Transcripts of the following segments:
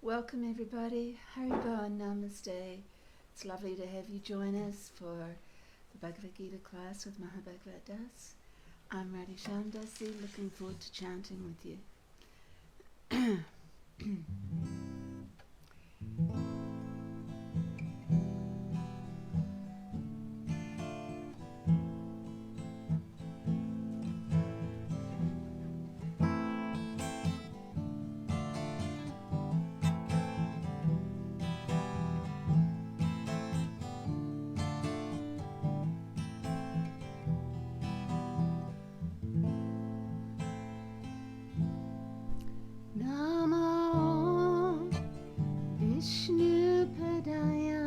Welcome everybody, Haribo and Namaste. It's lovely to have you join us for the Bhagavad Gita class with Bhagavad Das. I'm Radhi Shamdasi, looking forward to chanting with you. Namo Vishnu Padaya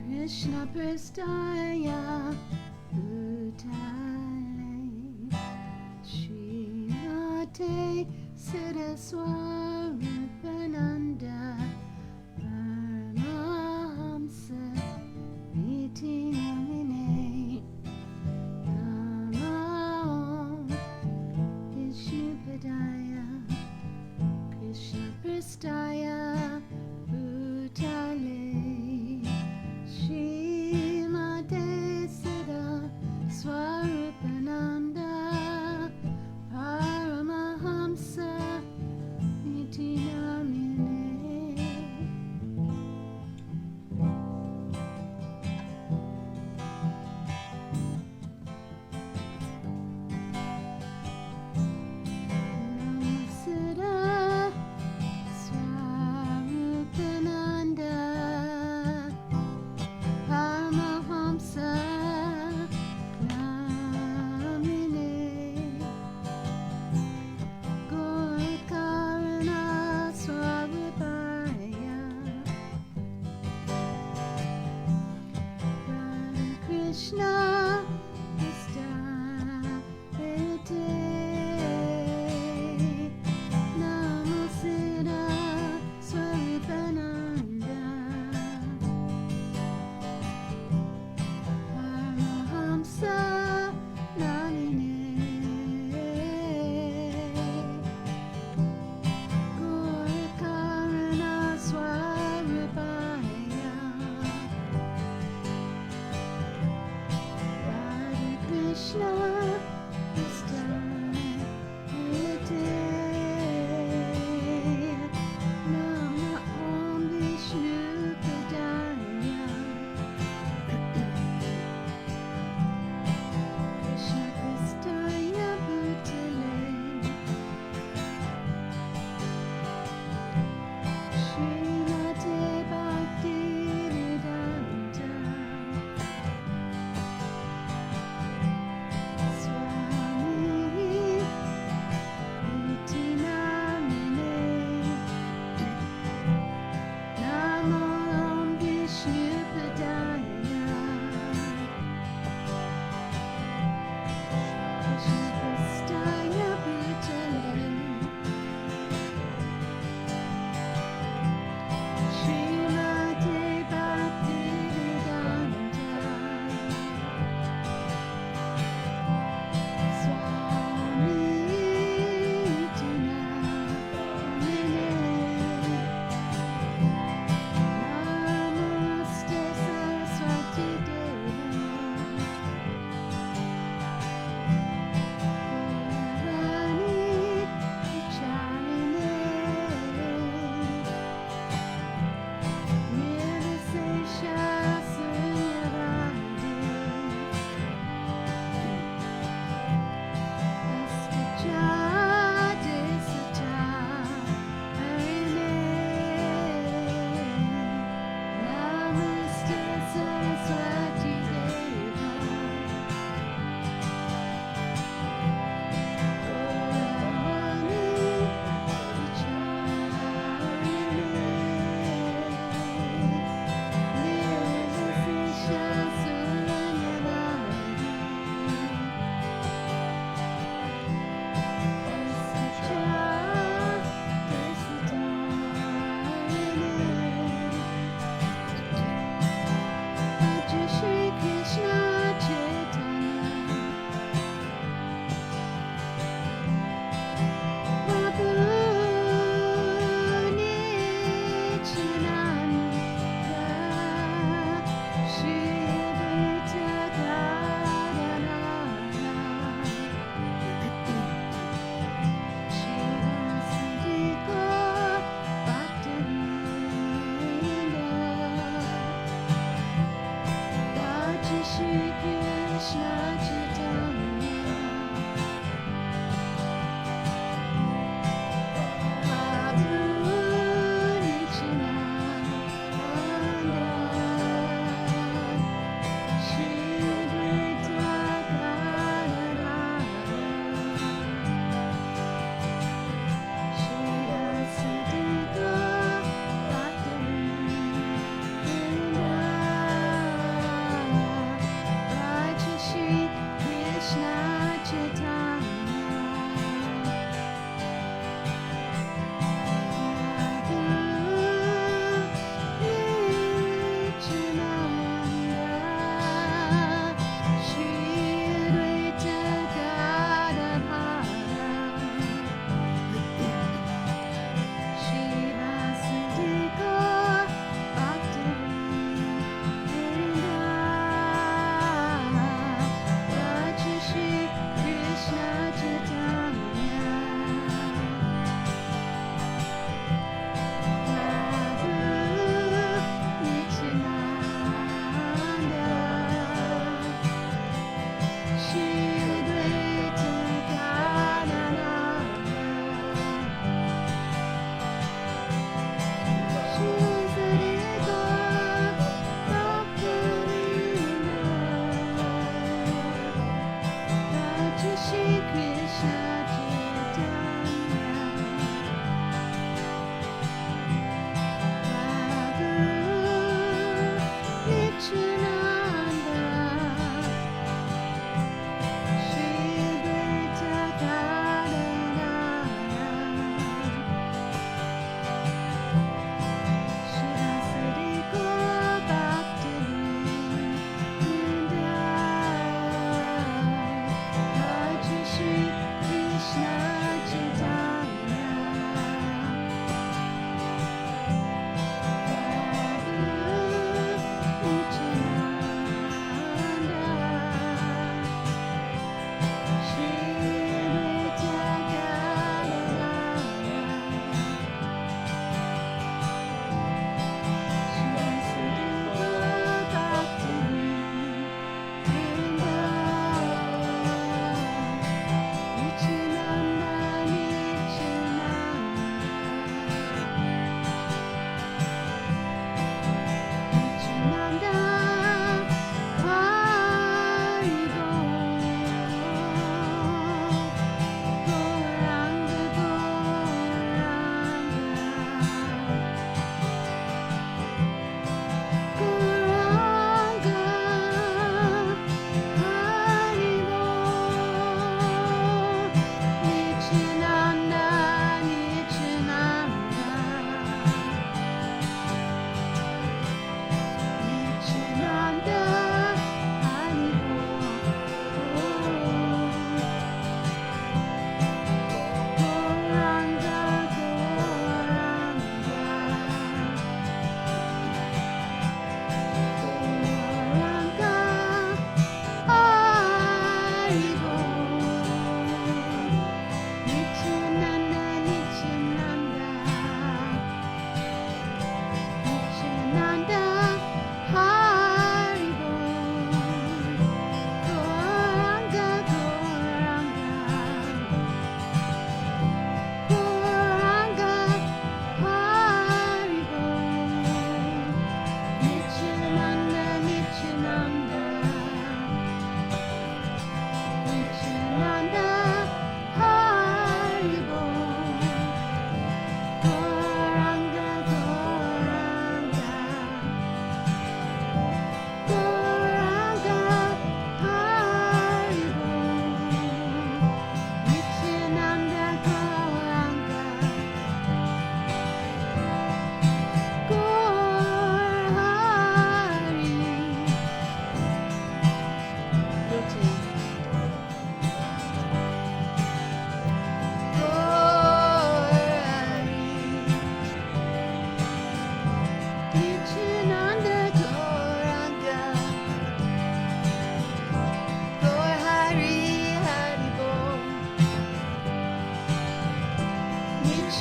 Krishna Prastaya Bhutale Srimate Saraswarapananda Paramahamsa Iti Namine Namo Vishnu Padaya Krishna Prastaya Bhutale Srimate Sada Swarapananda Paramahamsa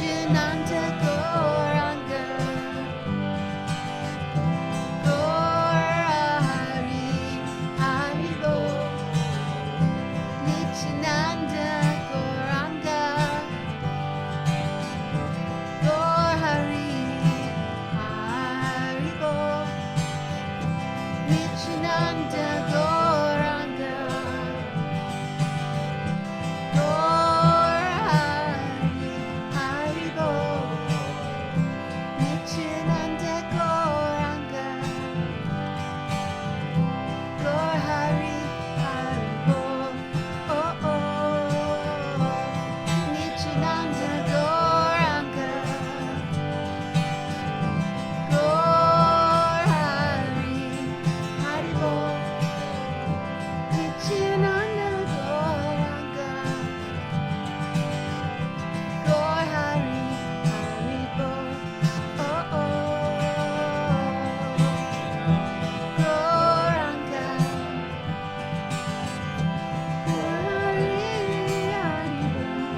Nityananda Gauranga Gaura Hari Hari Bol Nityananda Gauranga Gaur Hari Hari Bol Nityananda Gauranga Gaur Hari Hari Bol Nityananda Gauranga Gaur Hari Hari Bol Oh oh Nityananda Gauranga Gaur Hari Hari Bol Nityananda Gauranga Gaur Hari Hari Bol Oh oh Gauranga Gaur Hari Hari Bol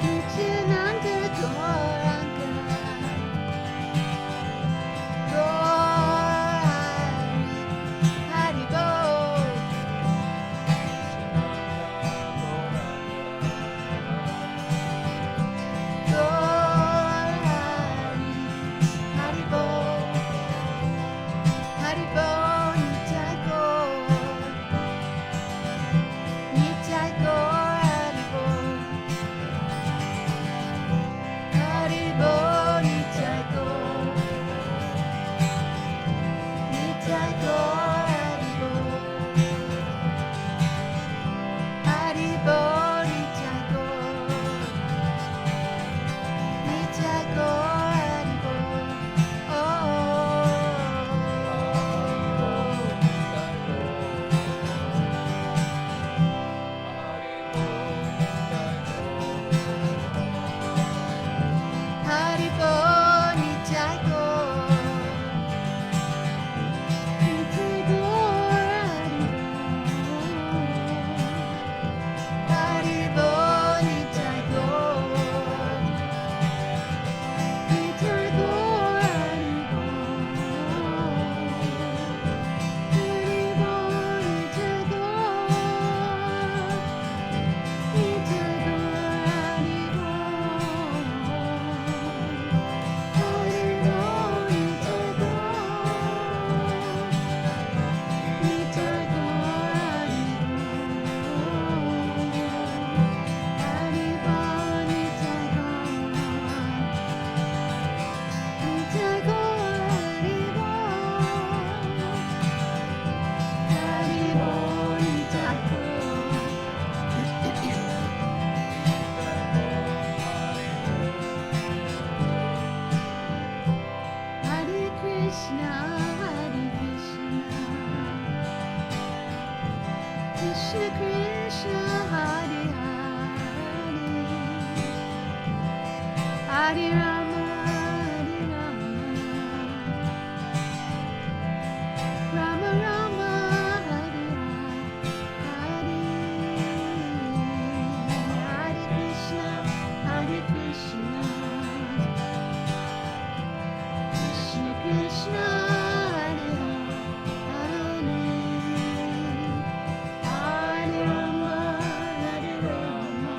Nityananda Gauranga Gaur Hari Hari Bol Krishna Krishna Hare Hare Hare Rama Hare Rama Rama Rama Hare Hare Hare Krishna Krishna Krishna Hare Hare Hare Rama Hare Rama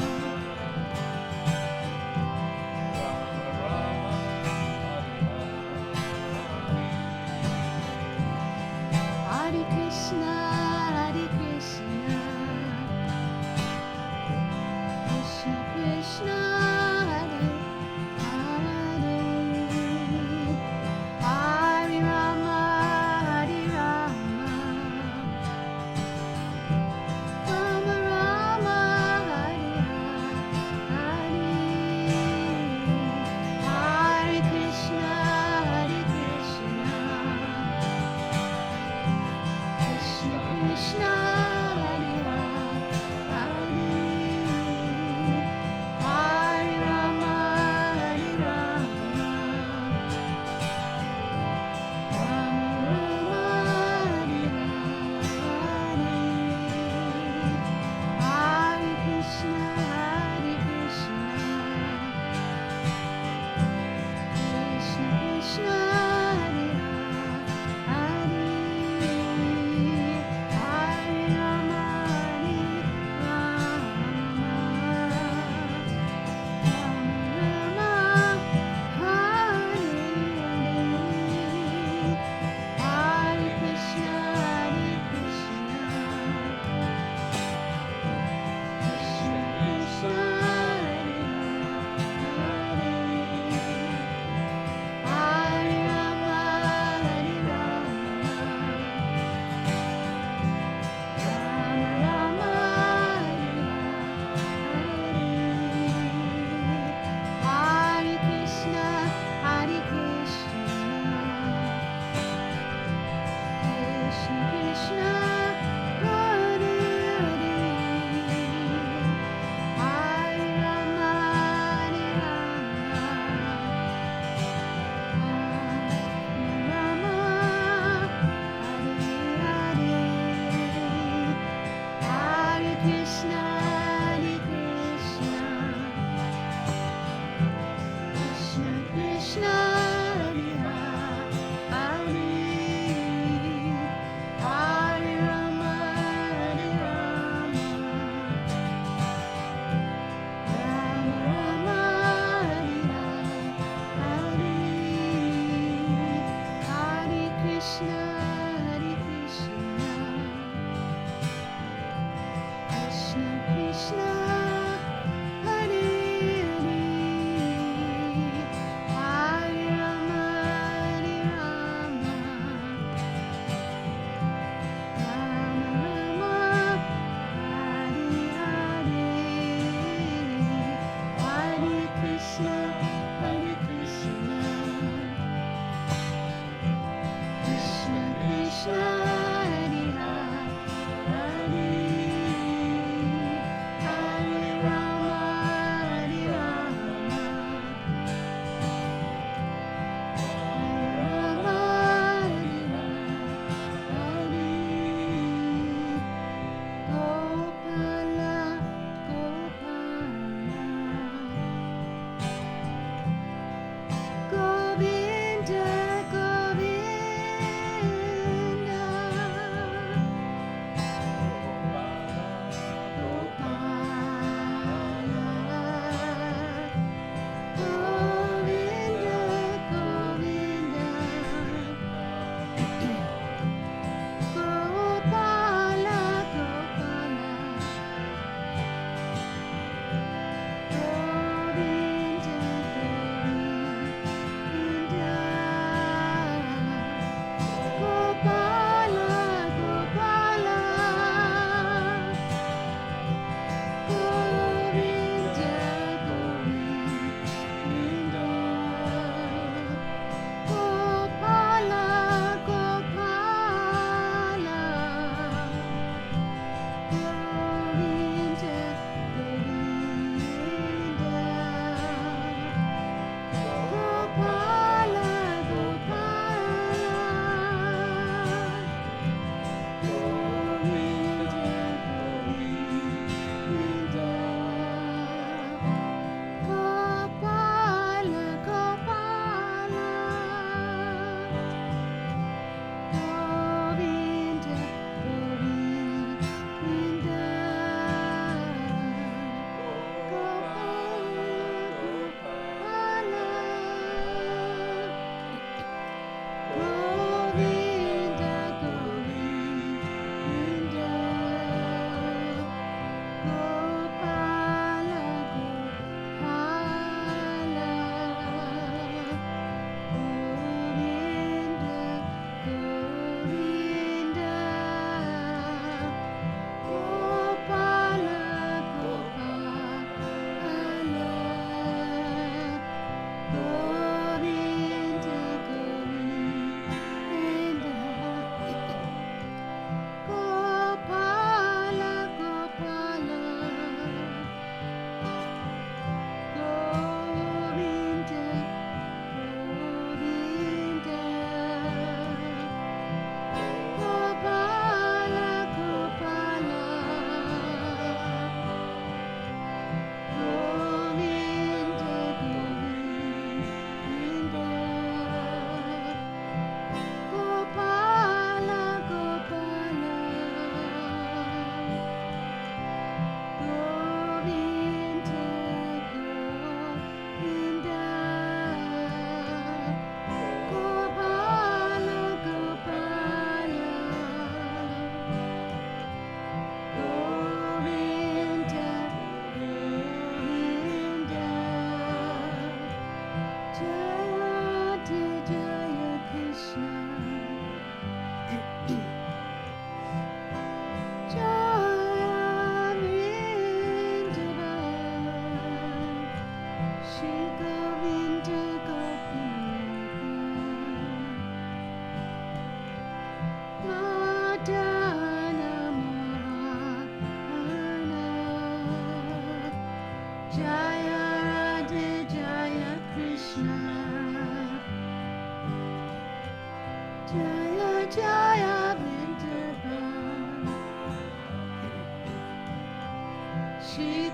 Krishna, Hare Ram, Hare Rama, Hare Rama, Rama Rama, Hare Krishna, Krishna Krishna, Hare Hare, Hare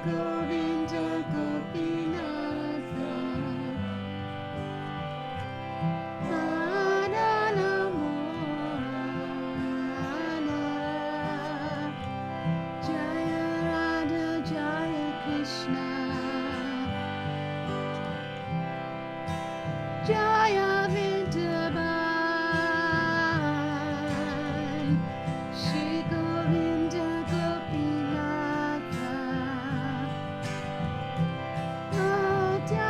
Govinda Gopinatha Radha Moana Jaya Radha Jaya Krishna Jaya Vrindavan Shri Govinda Gopinatha Radha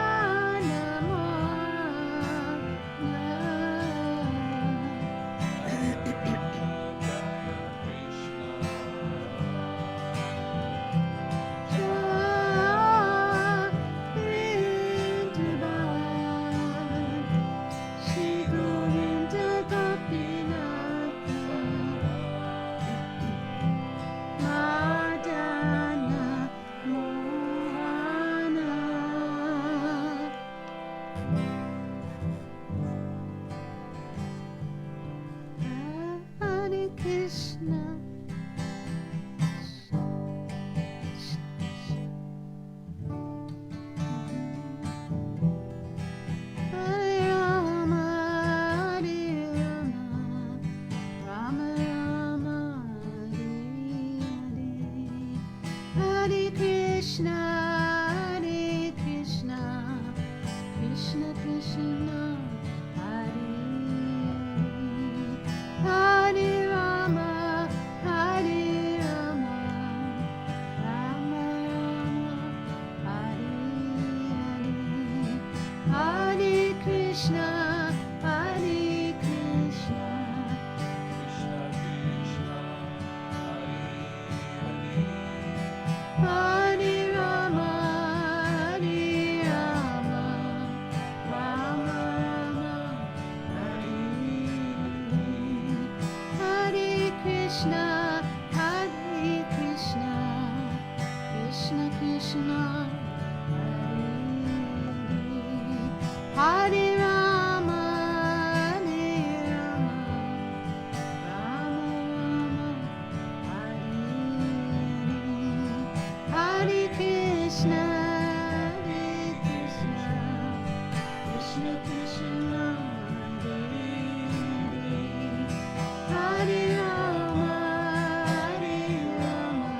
Hare Krishna Hare Rama Hare Rama Rama Rama Hare Hare Krishna Hare Krishna Krishna Krishna Hare Hare Rama Hare Rama Rama Rama Hare Hare Krishna Hare Krishna Hare Rama Hare Rama Rama Rama Hare Hare Krishna Hare Krishna Krishna Krishna Hare Hare Rama Hare Rama Rama Rama Hare Krishna Hare Krishna Krishna Krishna Hare Rama Hare Rama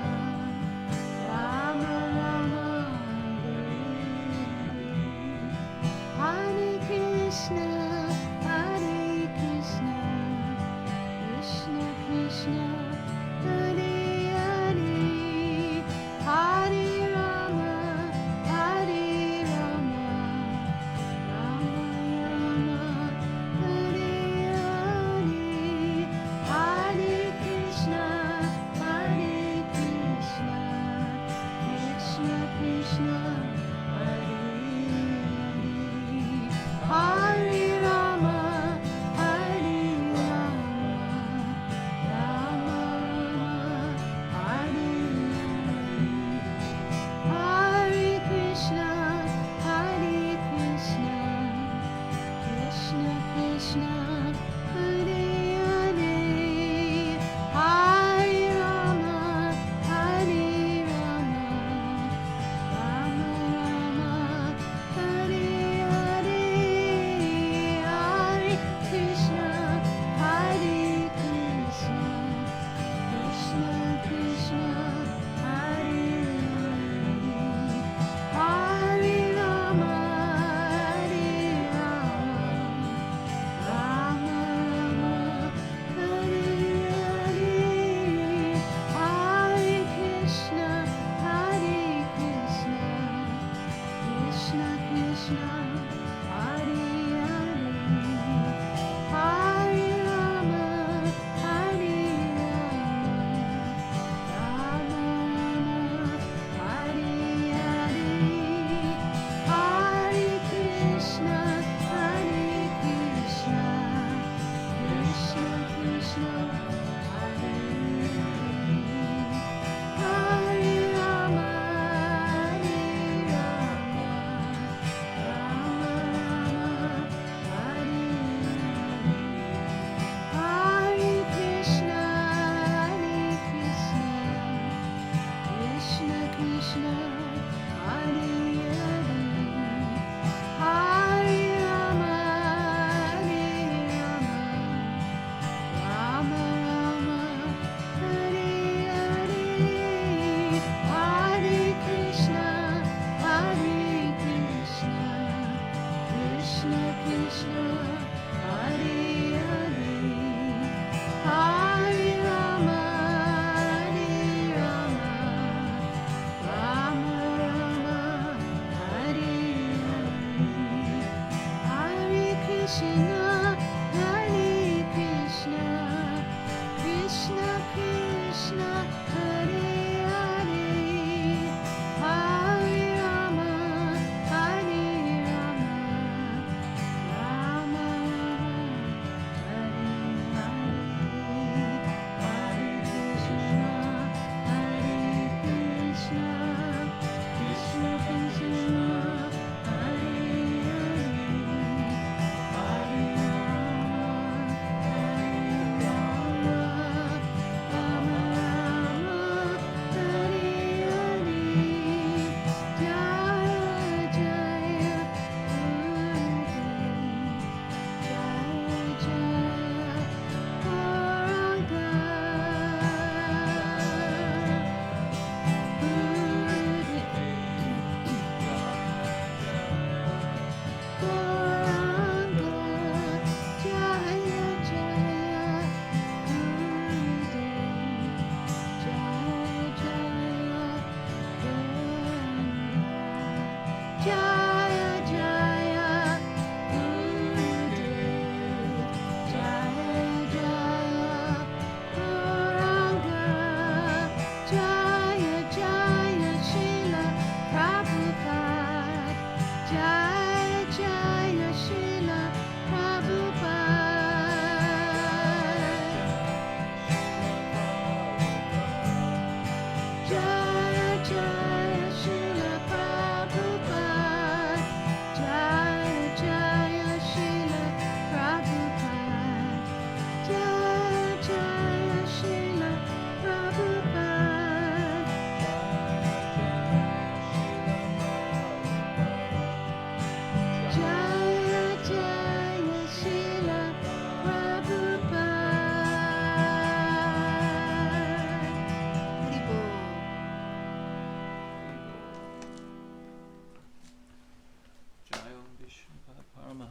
Rama Rama Hare Krishna Hare Krishna Krishna Krishna Hare Hare Hare Rama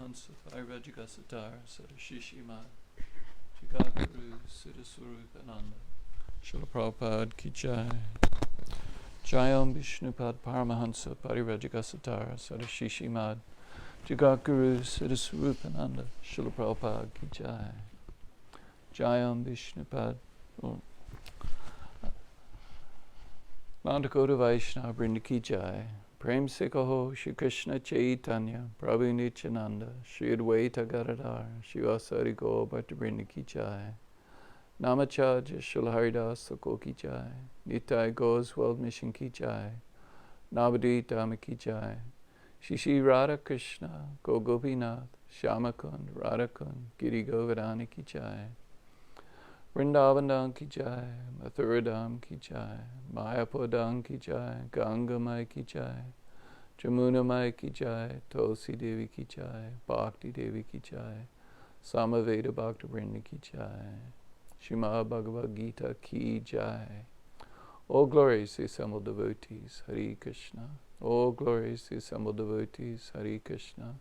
Paramahansa Parivajagasatar Sadashishimad Jagaguru Siddhaswarupananda Srila Prabhupada Ki Jai. Jayam Vishnupad Paramahansa Parivajagasatar Sadashishimad Jagaguru Siddhaswarupananda Srila Prabhupada Ki Jai. Jayam Vishnupad Nandakota Vaishnava Vrinda Ki Jai. Prem Se Kaho Shri Krishna Chaitanya Prabhu Nityananda Shri Advaita Gadadhar Shivasari Gaur Bhakta Vrinda Ki Jai. Namacharya Srila Haridas Thakur Ki Jai. Nitai Gaur's World Mission Ki Jai. Navadvip Dharma Ki Jai. Shri Shri Radha Krishna Gaur Gopinath Shyamakund Radhakund Giri Govardhana Ki Jai. Vrindavan Ki Jai, Mathuradam Ki Jai, Mayapur Ki Jai, Ganga Mai Ki Jai, Jamuna Mai Ki Jai, Tulsi Devi Ki Jai, Bhakti Devi Ki Jai, Samaveda Bhakta Vrinda Ki Jai, Srimad Bhagavad Gita Ki Jai. All glories to assembled devotees, Hare Krishna. All glories to assembled devotees, Hare Krishna.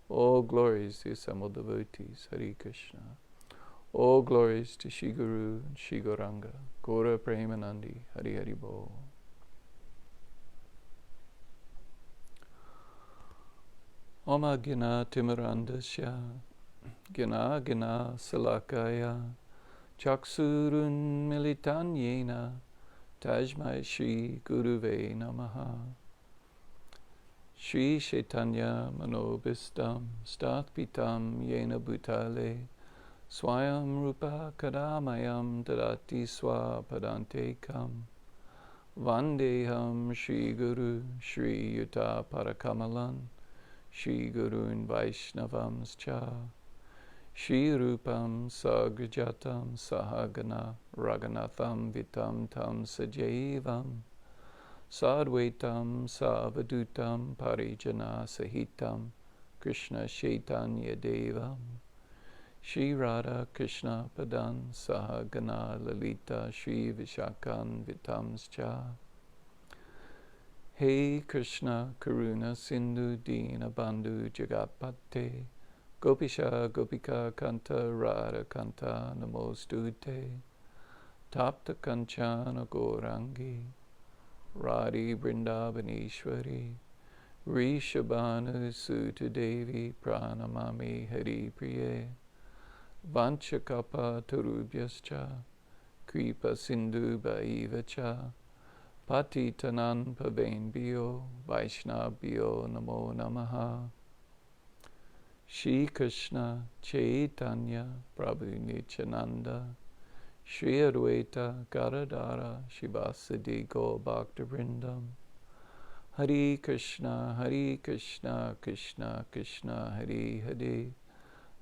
All glories to assembled devotees, Hare Krishna. All glories to Shri Guru and Shri Gauranga, Gaura Premanandi, Hari Hari Bol. Oma Gina Timirandasya, Gina Gina Salakaya, Chaksurun Militanyena, Tajmai Shri Guruve Namaha. Shri Chaitanya Manobhistam, Statpitam Yena Bhutale, Swayam Rupa Kadamayam Dadati Swa Padante Kam Vandeham Shri Guru Shri Yuta Parakamalan Shri Gurun Vaishnavams Cha Shri Rupam Sagrajatam Sahagana Raghunatham Vitam Tam Sajevam Sadvaitam Savadutam Parijana Sahitam Krishna Chaitanya Devam Shri Radha Krishna Padan Sahagana Lalita Shri Vishakan Vitamscha. Hey Krishna Karuna Sindhu Dina Bandhu Jagapate Gopisha Gopika Kanta Radha Kanta Namostute Tapta Kanchana Gorangi Radhi Vrindavaneshwari Rishabhanu Sutta Devi Pranamami Hari Priye Vanchakapa Tarubhyascha Kripa Sindhu Bhaivacha Patitanan Pavenbhyo Vaishnavbhyo Namo Namaha. Shri Krishna Chaitanya Prabhu Nityananda Shri Advaita Gadadhara Shivasadi Gaur Bhakta Vrindam. Hare Krishna Krishna Krishna Hare Hare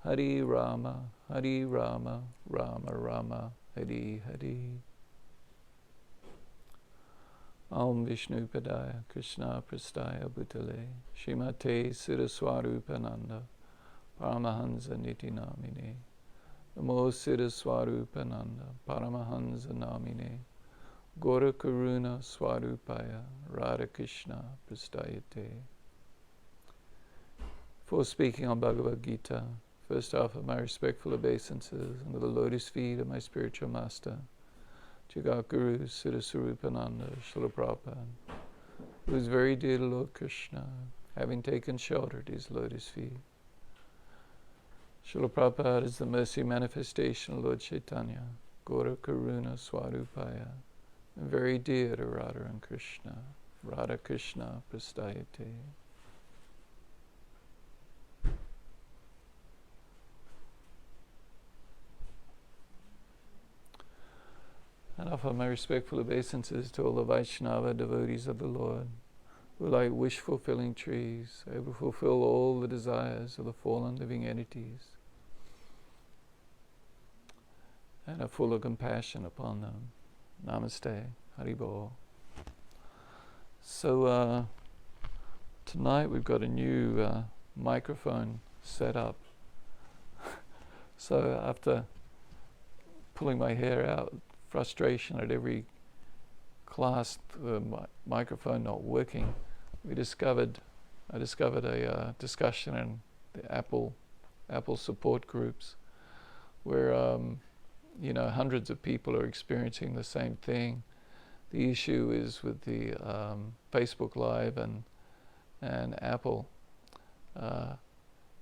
Hare Rama, Rama Rama, Hare Hare. Om Vishnu Padaya, Krishna Prastaya Bhutale, Shrimate Siddhaswarupananda, Paramahansa Niti Namine, Namo Siddhaswarupananda, Paramahansa Namine, Gaura Karuna Swarupaya, Radha Krishna Prastayate. Before speaking on Bhagavad Gita, first offer my respectful obeisances under the lotus feet of my spiritual master, Jagatguru Siddhaswarupananda Srila Prabhupada, who is very dear to Lord Krishna, having taken shelter at his lotus feet. Srila Prabhupada is the mercy manifestation of Lord Chaitanya, Gaura Karuna Swarupaya, and very dear to Radha and Krishna, Radha Krishna Prastayate. And offer my respectful obeisances to all the Vaishnava devotees of the Lord, who like wish-fulfilling trees, able to fulfill all the desires of the fallen living entities, and are full of compassion upon them. Namaste, Haribol. So tonight we've got a new microphone set up. So after pulling my hair out, frustration at every class, the microphone not working, I discovered a discussion in Apple support groups, where hundreds of people are experiencing the same thing. The issue is with the Facebook Live and Apple.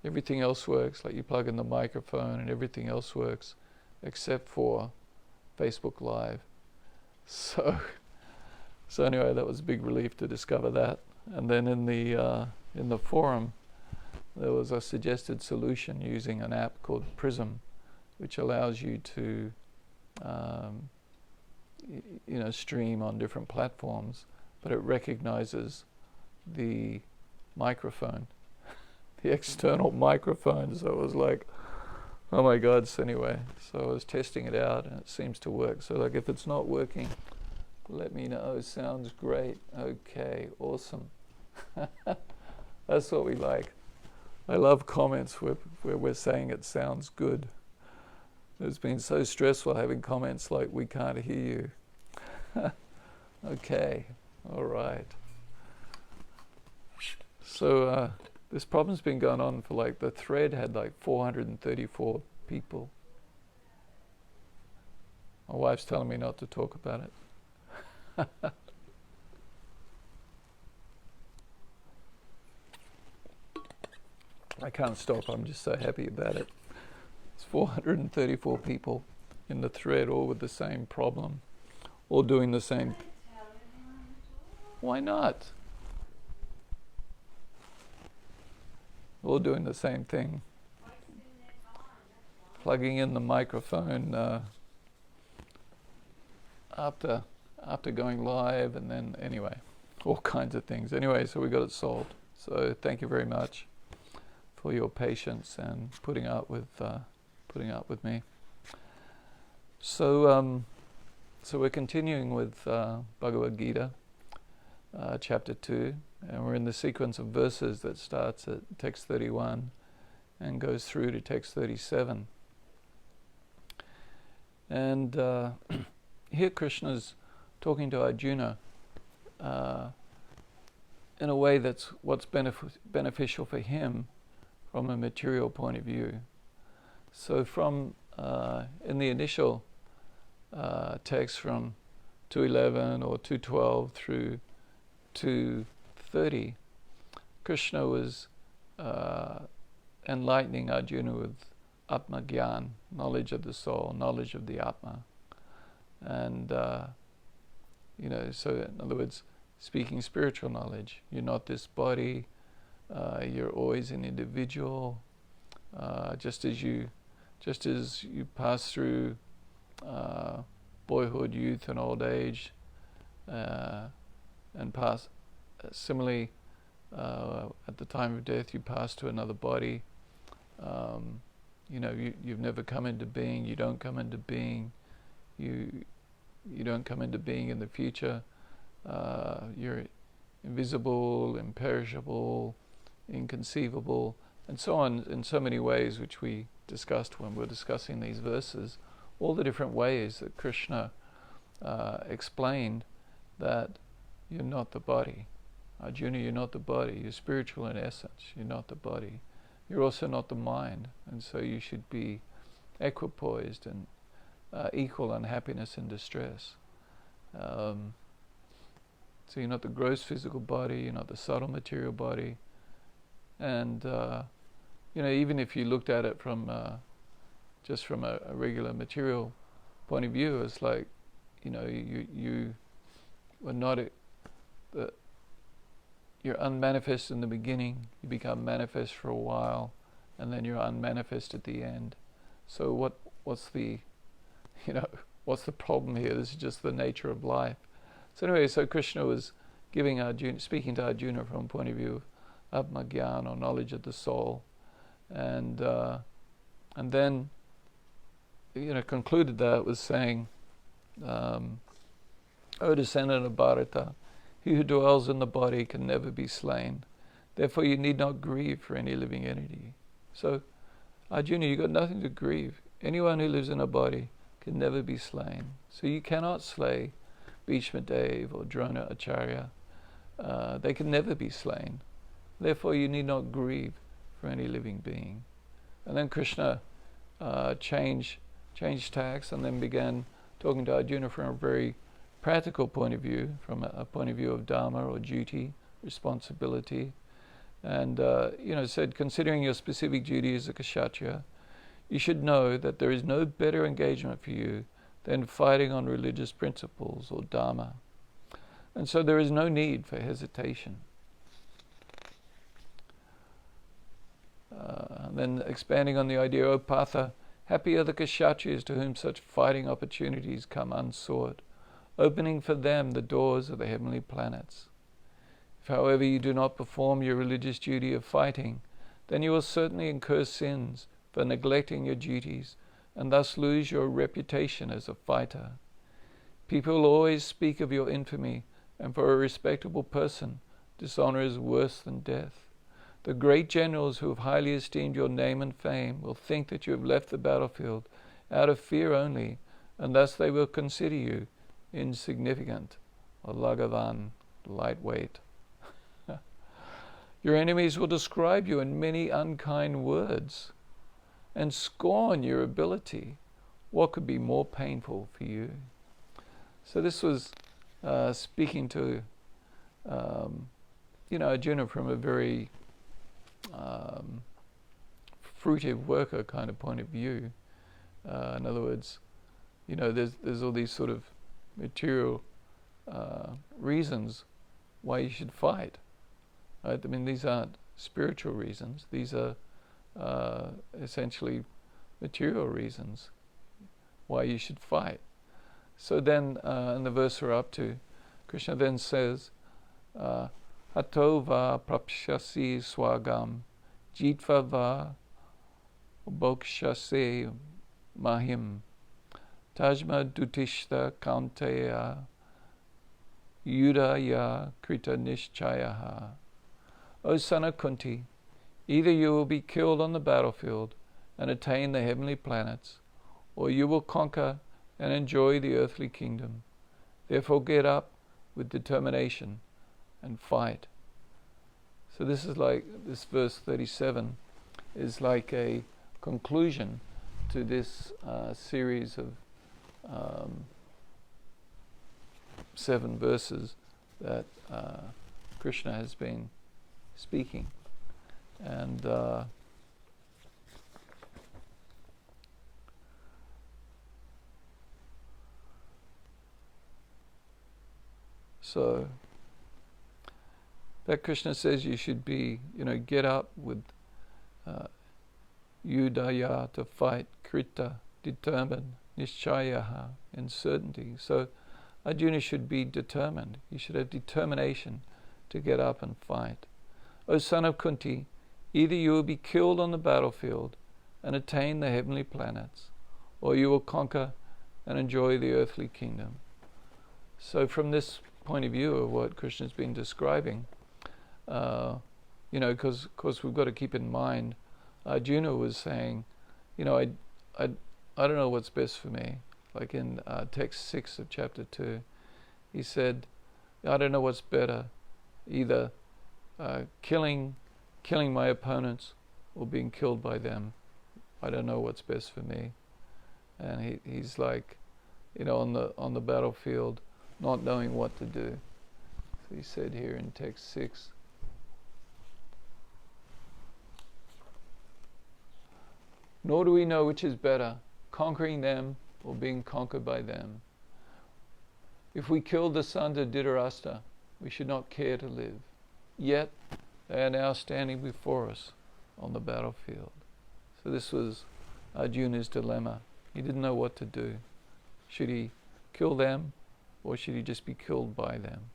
Everything else works, like you plug in the microphone and everything else works except for Facebook Live. So anyway, that was a big relief to discover that. And then in the forum, there was a suggested solution using an app called Prism, which allows you to stream on different platforms, but it recognizes the microphone, the external microphone. So it was like, oh my God. So anyway, so I was testing it out and it seems to work. So like if it's not working, let me know. Sounds great. Okay, awesome. That's what we like. I love comments where we're saying it sounds good. It's been so stressful having comments like, we can't hear you. Okay, all right. So this problem's been going on for like, the thread had like 434 people. My wife's telling me not to talk about it. I can't stop, I'm just so happy about it. It's 434 people in the thread, all with the same problem, all doing the same. Why not? All doing the same thing. Plugging in the microphone after going live, and then anyway, all kinds of things. Anyway, so we got it solved. So thank you very much for your patience and putting up with me. So we're continuing with Bhagavad Gita, chapter 2, and we're in the sequence of verses that starts at text 31 and goes through to text 37. And here Krishna's talking to Arjuna in a way that's what's beneficial for him from a material point of view. So from in the initial text from 2:11 or 2:12 through 2:30, Krishna was enlightening Arjuna with Atma Gyan, knowledge of the soul, knowledge of the Atma. And so in other words, speaking spiritual knowledge. You're not this body, you're always an individual, just as you pass through boyhood, youth and old age, and pass similarly at the time of death you pass to another body. You've never come into being, you don't come into being, you don't come into being in the future. You're invisible, imperishable, inconceivable, and so on, in so many ways, which we discussed when we were discussing these verses, all the different ways that Krishna explained that you're not the body. Arjuna, you're not the body. You're spiritual in essence. You're not the body. You're also not the mind, and so you should be equipoised and equal in happiness and distress. So you're not the gross physical body, you're not the subtle material body. And even if you looked at it from just from a regular material point of view, it's like, you were not you're unmanifest in the beginning, you become manifest for a while, and then you're unmanifest at the end. So what's the problem here? This is just the nature of life. So anyway, so Krishna was speaking to Arjuna from a point of view of Atma Gyan, or knowledge of the soul, and then concluded that with saying, O descendant of Bharata, he who dwells in the body can never be slain. Therefore you need not grieve for any living entity. So Arjuna, you got nothing to grieve. Anyone who lives in a body can never be slain. So you cannot slay Bhishma Dev or Drona Acharya. They can never be slain. Therefore you need not grieve for any living being. And then Krishna changed tacks and then began talking to Arjuna from a very practical point of view, from a point of view of dharma or duty, responsibility, and said, considering your specific duty as a kshatriya, you should know that there is no better engagement for you than fighting on religious principles or dharma. And so there is no need for hesitation. Then expanding on the idea, O Partha, happy are the kshatriyas to whom such fighting opportunities come unsought, opening for them the doors of the heavenly planets. If, however, you do not perform your religious duty of fighting, then you will certainly incur sins for neglecting your duties, and thus lose your reputation as a fighter. People always speak of your infamy, and for a respectable person, dishonor is worse than death. The great generals who have highly esteemed your name and fame will think that you have left the battlefield out of fear only, and thus they will consider you insignificant, or lagavan, lightweight. Your enemies will describe you in many unkind words and scorn your ability. What could be more painful for you? So this was speaking to Arjuna from a very fruitive worker kind of point of view. In other words, there's all these sort of material reasons why you should fight. Right? I mean, these aren't spiritual reasons. These are essentially material reasons why you should fight. So then, in the verse we're up to, Krishna then says, Hato va prapshasi swagam, jitva va bokshase mahim, tajma dutishta kaunteya, yudaya krita nishchayaha. O son of Kuntī, either you will be killed on the battlefield and attain the heavenly planets, or you will conquer and enjoy the earthly kingdom. Therefore get up with determination and fight. So this verse 37 is like a conclusion to this series of 7 verses that Krishna has been speaking. And so that Krishna says you should be, get up with yudaya, to fight, krita, determined, nishchayaha, in certainty. So Arjuna should be determined. He should have determination to get up and fight. O son of Kuntī, either you will be killed on the battlefield and attain the heavenly planets, or you will conquer and enjoy the earthly kingdom. So from this point of view of what Krishna's been describing, because we've got to keep in mind, Arjuna was saying, I don't know what's best for me. Like in text 6 of chapter 2, he said, I don't know what's better, either killing my opponents or being killed by them. I don't know what's best for me. And he's like, on the battlefield, not knowing what to do. So he said here in text 6, nor do we know which is better, conquering them or being conquered by them. If we killed the sons of Dhritarashtra, we should not care to live. Yet they are now standing before us on the battlefield. So this was Arjuna's dilemma. He didn't know what to do. Should he kill them, or should he just be killed by them?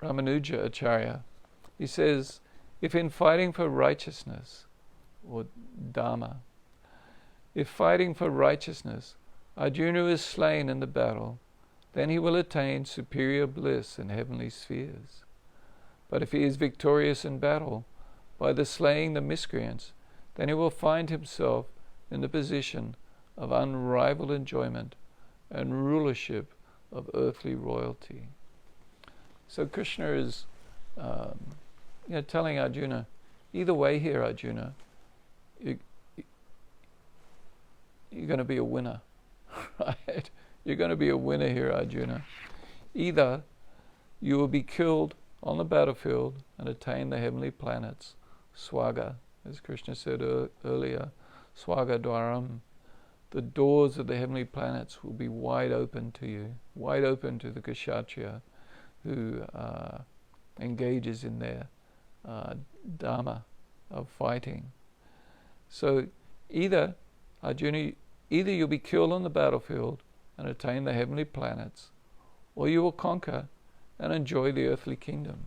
Ramanuja Acharya, he says, if in fighting for righteousness, or dharma, if fighting for righteousness, Arjuna is slain in the battle, then he will attain superior bliss in heavenly spheres. But if he is victorious in battle, by the slaying the miscreants, then he will find himself in the position of unrivaled enjoyment, and rulership of earthly royalty. So Krishna is telling Arjuna, either way here, Arjuna, you're going to be a winner, right? You're going to be a winner here, Arjuna. Either you will be killed on the battlefield and attain the heavenly planets, Swaga, as Krishna said earlier, Swaga Dwaram. The doors of the heavenly planets will be wide open to you, wide open to the Kshatriya who engages in their dharma of fighting. So either, Arjuna, either you'll be killed on the battlefield and attain the heavenly planets, or you will conquer and enjoy the earthly kingdom.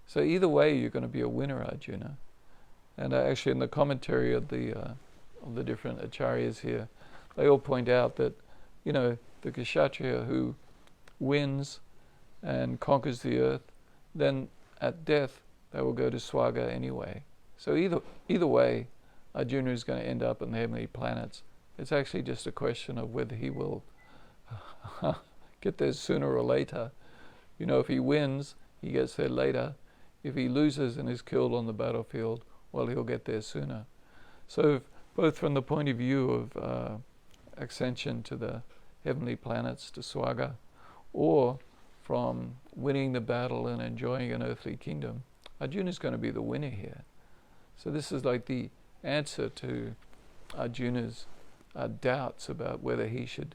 So either way, you're going to be a winner, Arjuna. And actually, in the commentary of the different acharyas here, they all point out that, the Kshatriya who wins and conquers the earth, then at death they will go to Swaga anyway. So either way, Arjuna is going to end up in the heavenly planets. It's actually just a question of whether he will get there sooner or later. If he wins, he gets there later. If he loses and is killed on the battlefield, well, he'll get there sooner. So both from the point of view of ascension to the heavenly planets, to Swaga, or from winning the battle and enjoying an earthly kingdom, Arjuna is going to be the winner here. So this is like the answer to Arjuna's doubts about whether he should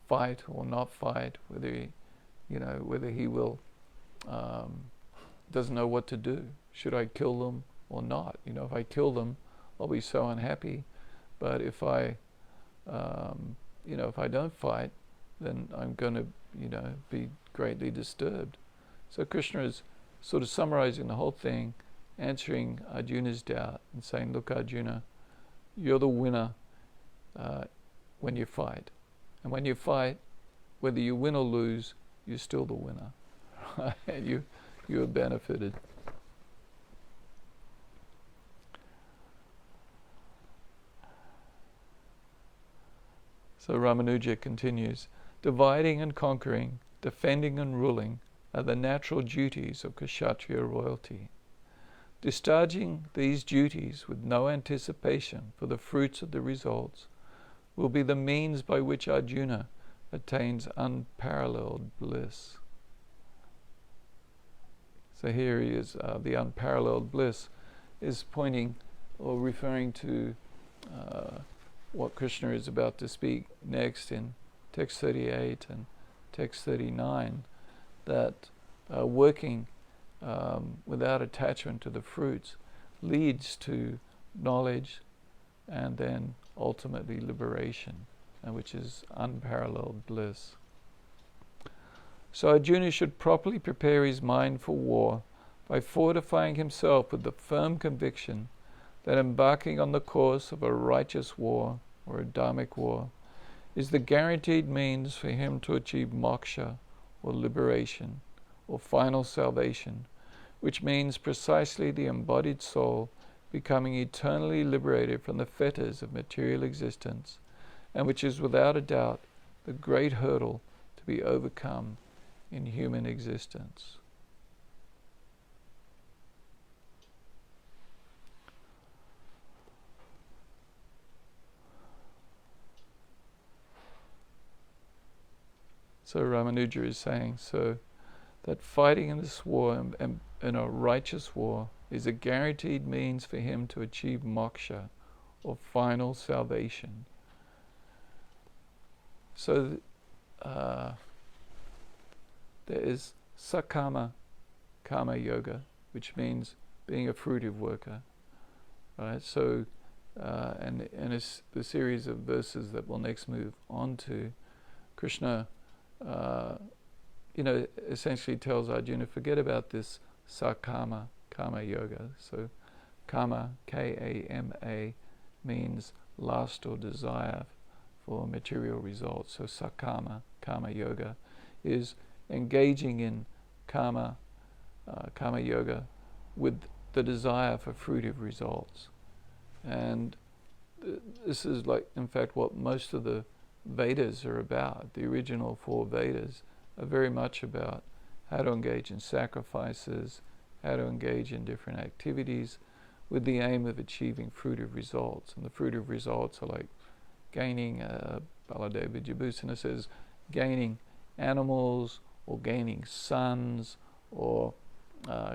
fight or not fight, whether he will doesn't know what to do. Should I kill them or not? If I kill them, I'll be so unhappy. But if I don't fight, then I'm going to be greatly disturbed. So Krishna is sort of summarizing the whole thing, answering Arjuna's doubt and saying, look, Arjuna, you're the winner when you fight. And when you fight, whether you win or lose, you're still the winner. You have benefited. So Ramanuja continues, dividing and conquering, defending and ruling are the natural duties of Kshatriya royalty. Discharging these duties with no anticipation for the fruits of the results will be the means by which Arjuna attains unparalleled bliss. So here he is, the unparalleled bliss is pointing or referring to what Krishna is about to speak next in text 38 and text 39, that working without attachment to the fruits leads to knowledge and then ultimately liberation, and which is unparalleled bliss. So Arjuna should properly prepare his mind for war by fortifying himself with the firm conviction that embarking on the course of a righteous war or a dharmic war is the guaranteed means for him to achieve moksha or liberation or final salvation, which means precisely the embodied soul becoming eternally liberated from the fetters of material existence, and which is without a doubt the great hurdle to be overcome in human existence. So Ramanuja is saying that fighting in this war and in a righteous war is a guaranteed means for him to achieve moksha or final salvation. So there is sakama karma yoga, which means being a fruitive worker, right? So and it's the series of verses that we'll next move on to, Krishna essentially tells Arjuna, forget about this sakama karma yoga. So kama, K-A-M-A, means lust or desire for material results. So sakama karma yoga is engaging in karma yoga with the desire for fruitive results. And this is like, in fact, what most of the Vedas are about. The original 4 Vedas are very much about how to engage in sacrifices, how to engage in different activities with the aim of achieving fruitive results. And the fruitive results are like gaining, Baladeva Vijayabhusana says, gaining animals or gaining sons or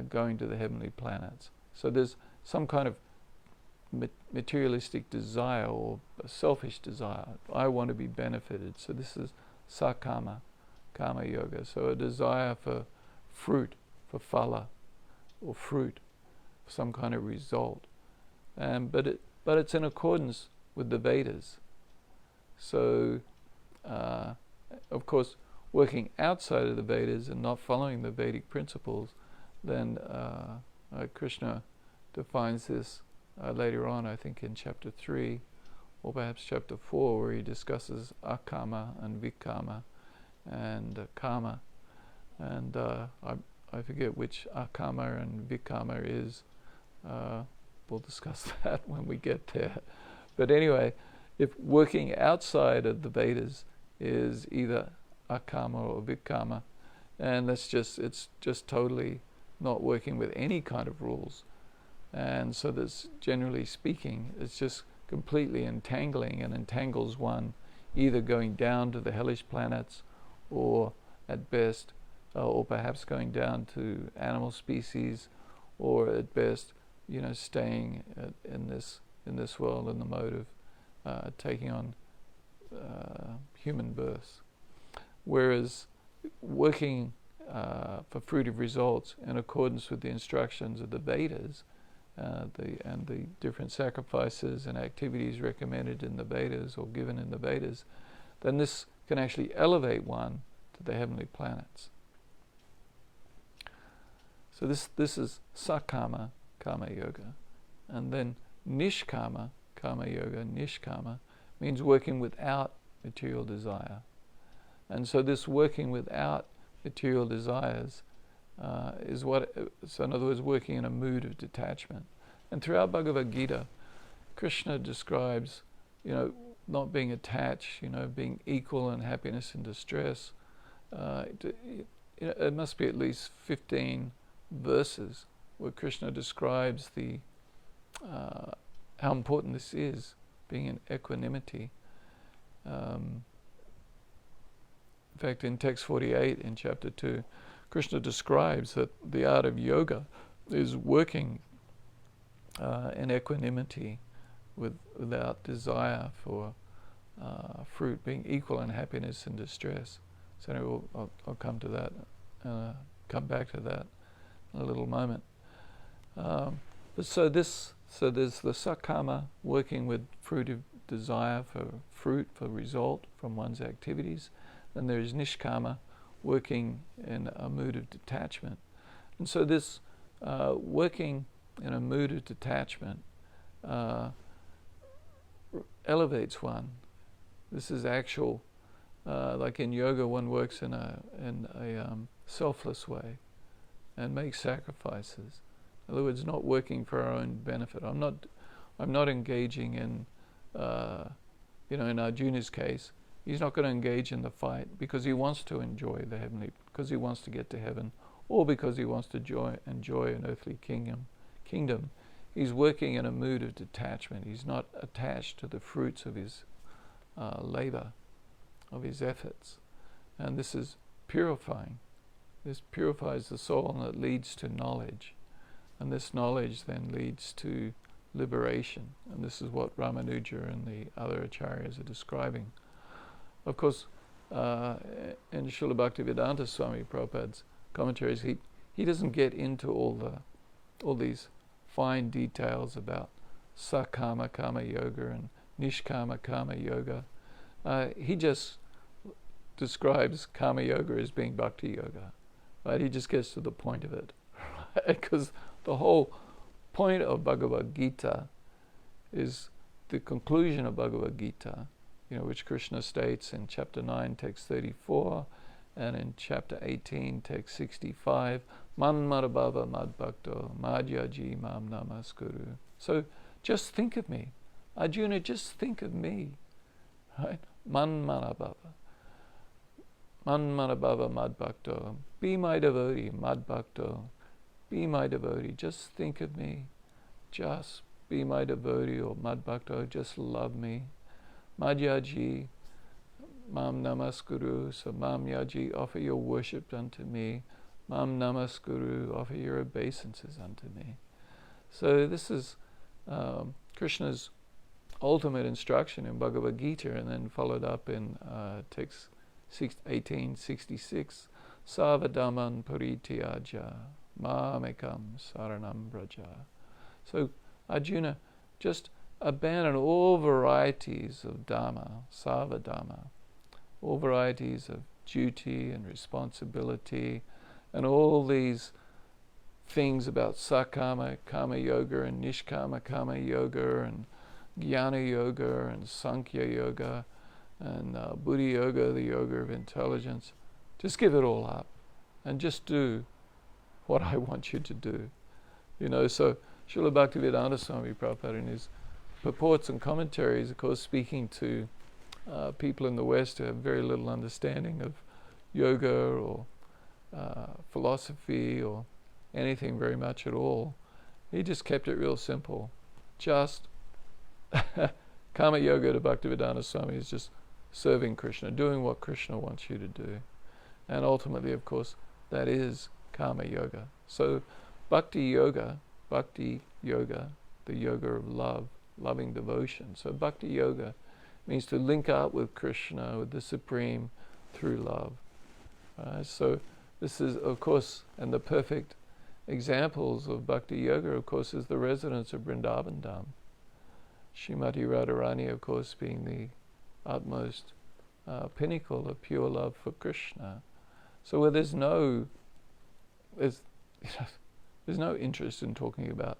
going to the heavenly planets. So there's some kind of materialistic desire or a selfish desire. I want to be benefited. So this is sakama, kama yoga. So a desire for fruit, for phala, or fruit, some kind of result. But it's in accordance with the Vedas. So, of course, working outside of the Vedas and not following the Vedic principles, then Krishna defines this later on, I think in chapter 3, or perhaps chapter 4, where he discusses akama and vikama and kama. And I forget which akama and vikama is. We'll discuss that when we get there. But anyway, if working outside of the Vedas is either akama or vikama, and it's just totally not working with any kind of rules. And so there's, generally speaking, it's just completely entangling, and entangles one either going down to the hellish planets, or at best, or perhaps going down to animal species, or at best, staying in this world in the mode of taking on human births. Whereas working for fruitive results in accordance with the instructions of the Vedas, and the different sacrifices and activities recommended in the Vedas or given in the Vedas, then this can actually elevate one to the heavenly planets. So this is sakama, kama yoga. And then nishkama, kama yoga, nishkama, means working without material desire. And so this working without material desires is so in other words, working in a mood of detachment. And throughout Bhagavad Gita, Krishna describes, not being attached, being equal in happiness and distress. It must be at least 15 verses where Krishna describes how important this is, being in equanimity. In fact, in text 48 in chapter 2, Krishna describes that the art of yoga is working in equanimity without desire for fruit, being equal in happiness and distress. So anyway, I'll come to that, come back to that in a little moment. So there's the sakama, working with fruitive desire for fruit, for result from one's activities. Then there's nishkama, working in a mood of detachment. And so this working in a mood of detachment elevates one. This is actual, like in yoga, one works in a selfless way and makes sacrifices. In other words, not working for our own benefit. I'm not engaging in, in Arjuna's case, he's not going to engage in the fight because he wants to enjoy the heavenly, because he wants to get to heaven, or because he wants to enjoy an earthly kingdom. He's working in a mood of detachment. He's not attached to the fruits of his labor, of his efforts. And this is purifying. This purifies the soul, and it leads to knowledge. And this knowledge then leads to liberation. And this is what Ramanuja and the other acharyas are describing. Of course, in Srila Bhaktivedanta Swami Prabhupada's commentaries, he doesn't get into all these fine details about sakama kama yoga and nishkama kama yoga. He just describes kama yoga as being bhakti yoga. Right? He just gets to the point of it. Because the whole point of Bhagavad Gita is the conclusion of Bhagavad Gita, which Krishna states in chapter 9, text 34, and in chapter 18, text 65, Man marabhava madbhakto madhyaji mam namaskuru. So just think of me. Arjuna, just think of me. Right? Manmanabhava. Manmanabhava madbhakto. Be my devotee, madbhakto. Be my devotee. Just think of me. Just be my devotee or madbhakto. Just love me. Madhyaji, mam namaskuru. So mam yaji, offer your worship unto me. Mam namaskuru, offer your obeisances unto me. So this is Krishna's ultimate instruction in Bhagavad Gita, and then followed up in text 1866, Savadaman Parityaja Mamekam Saranam Braja. So Arjuna, just abandon all varieties of Dhamma, Savadhamma, all varieties of duty and responsibility, and all these things about Sakama, Kama Yoga, and Nishkama Kama Yoga, and Jnana Yoga, and Sankhya Yoga, and Buddhi Yoga, the yoga of intelligence. Just give it all up and just do what I want you to do. So Srila Bhaktivedanta Swami Prabhupada, in his purports and commentaries, of course, speaking to people in the West who have very little understanding of yoga or philosophy or anything very much at all, he just kept it real simple. Just Kama Yoga to Bhaktivedanta Swami is just serving Krishna, doing what Krishna wants you to do. And ultimately, of course, that is Kama Yoga. So Bhakti Yoga, the yoga of love, loving devotion. So Bhakti Yoga means to link up with Krishna, with the Supreme, through love. So this is, of course, and the perfect examples of Bhakti Yoga, of course, is the residents of Vrindavan Dham. Srimati Radharani, of course, being the utmost pinnacle of pure love for Krishna. So where there's no interest in talking about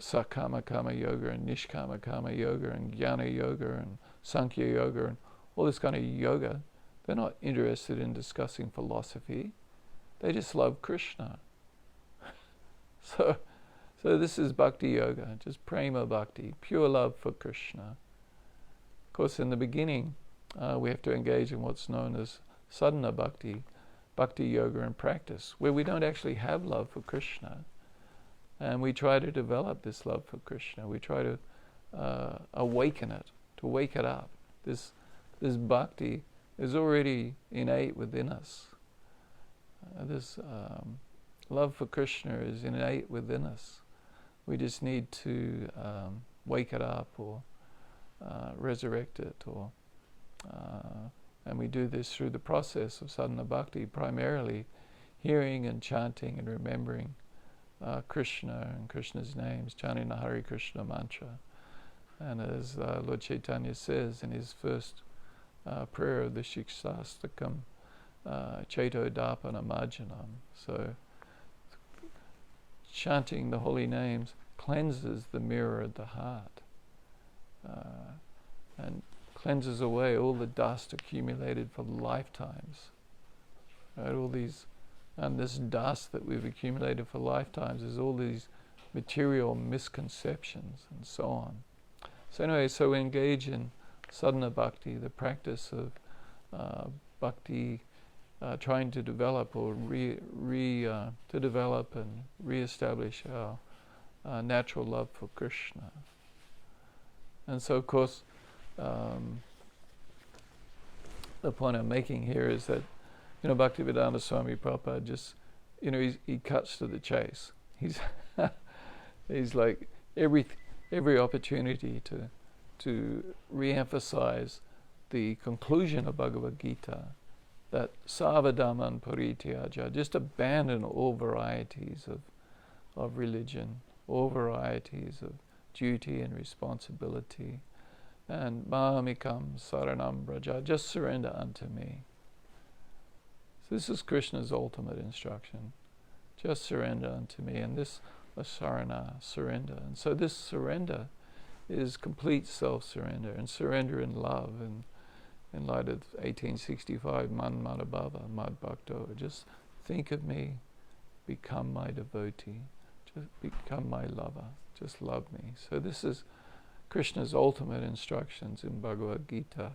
Sakama Kama Yoga and Nishkama Kama Yoga and Jnana Yoga and Sankhya Yoga and all this kind of yoga. They're not interested in discussing philosophy. They just love Krishna. So this is Bhakti Yoga, just Prema Bhakti, pure love for Krishna. Of course, in the beginning, we have to engage in what's known as sadhana bhakti, Bhakti Yoga in practice, where we don't actually have love for Krishna. And we try to develop this love for Krishna. We try to awaken it, to wake it up. This bhakti is already innate within us. This love for Krishna is innate within us. We just need to wake it up or resurrect it, and we do this through the process of sadhana bhakti, primarily hearing and chanting and remembering Krishna and Krishna's names, chanting the Hare Krishna mantra. And as Lord Chaitanya says in his first prayer of the Shikshastakam, Chaito Dapana Marjanam. So chanting the holy names cleanses the mirror of the heart and cleanses away all the dust accumulated for lifetimes. Right? All these, and this dust that we've accumulated for lifetimes is all these material misconceptions and so on. So anyway, so we engage in sadhana bhakti, the practice of bhakti, trying to develop or to develop and re-establish our natural love for Krishna. And so, of course, the point I'm making here is that, Bhaktivedanta Swami Prabhupada just, he cuts to the chase. He's like every opportunity to re-emphasize the conclusion of Bhagavad Gita, that savadaman parityaja, just abandon all varieties of religion, all varieties of duty and responsibility, and mamikam saranam braja, just surrender unto me. So this is Krishna's ultimate instruction. Just surrender unto me, and this asarana, surrender. And so this surrender is complete self-surrender, and surrender in love, and in light of 1865, man madabhava, mad bhakto, just think of me, become my devotee, just become my lover, just love me. So this is Krishna's ultimate instructions in Bhagavad Gita.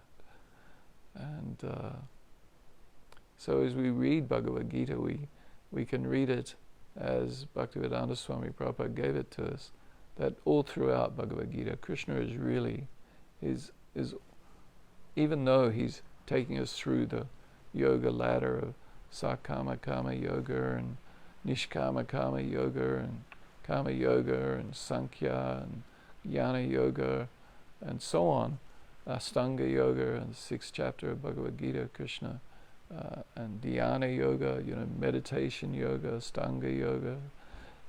And so as we read Bhagavad Gita, we can read it as Bhaktivedanta Swami Prabhupada gave it to us, that all throughout Bhagavad Gita, Krishna is really, is even though he's taking us through the yoga ladder of Sakama Kama Yoga and Nishkama Kama Yoga and Kama Yoga and Sankhya and Jnana Yoga and so on, Astanga Yoga and the 6th chapter of Bhagavad Gita, Krishna, and Dhyana Yoga, meditation yoga, Astanga Yoga.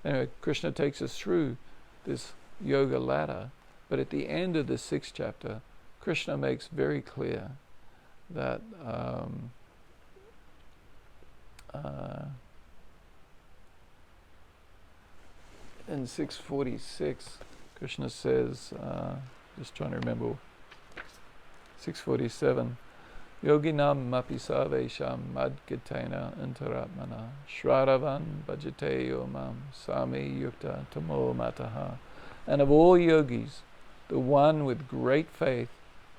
Anyway, Krishna takes us through this yoga ladder, but at the end of the 6th chapter, Krishna makes very clear that in 646, Krishna says, just trying to remember, 647, Yoginam mapi sarvesham madgitena antaratmana shradavan bhajate yomam sami yukta tamo mataha. And of all yogis, the one with great faith,